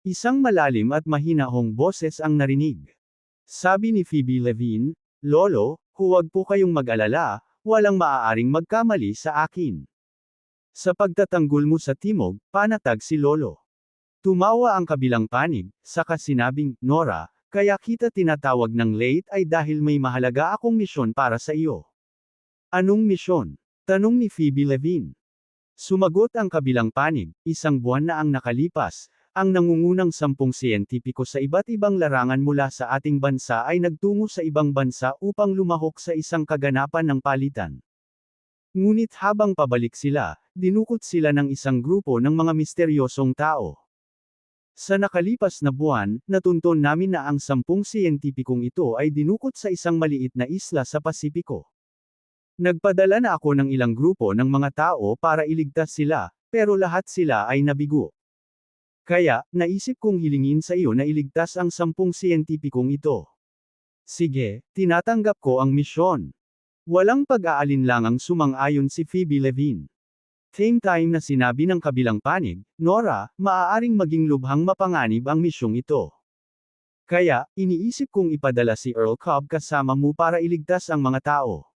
Isang malalim at mahinahong boses ang narinig. Sabi ni Phoebe Levine, Lolo, huwag po kayong mag-alala, walang maaaring magkamali sa akin. Sa pagtatanggol mo sa timog, panatag si Lolo. Tumawa ang kabilang panig, saka sinabing, Nora, kaya kita tinatawag ng late ay dahil may mahalaga akong misyon para sa iyo. Anong misyon? Tanong ni Phoebe Levine. Sumagot ang kabilang panig, 1 buwan na ang nakalipas, ang nangungunang 10 siyentipiko sa iba't ibang larangan mula sa ating bansa ay nagtungo sa ibang bansa upang lumahok sa isang kaganapan ng palitan. Ngunit habang pabalik sila, dinukot sila ng isang grupo ng mga misteryosong tao. Sa nakalipas na buwan, natunton namin na ang 10 siyentipikong ito ay dinukot sa isang maliit na isla sa Pasipiko. Nagpadala na ako ng ilang grupo ng mga tao para iligtas sila, pero lahat sila ay nabigo. Kaya, naisip kong hilingin sa iyo na iligtas ang 10 siyentipikong ito. Sige, tinatanggap ko ang misyon. Walang pag-aalinlangang sumang-ayon si Phoebe Levine. Same time na sinabi ng kabilang panig, Nora, maaaring maging lubhang mapanganib ang misyong ito. Kaya, iniisip kong ipadala si Earl Cobb kasama mo para iligtas ang mga tao.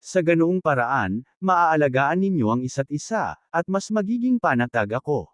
Sa ganoong paraan, maaalagaan ninyo ang isa't isa, at mas magiging panatag ako.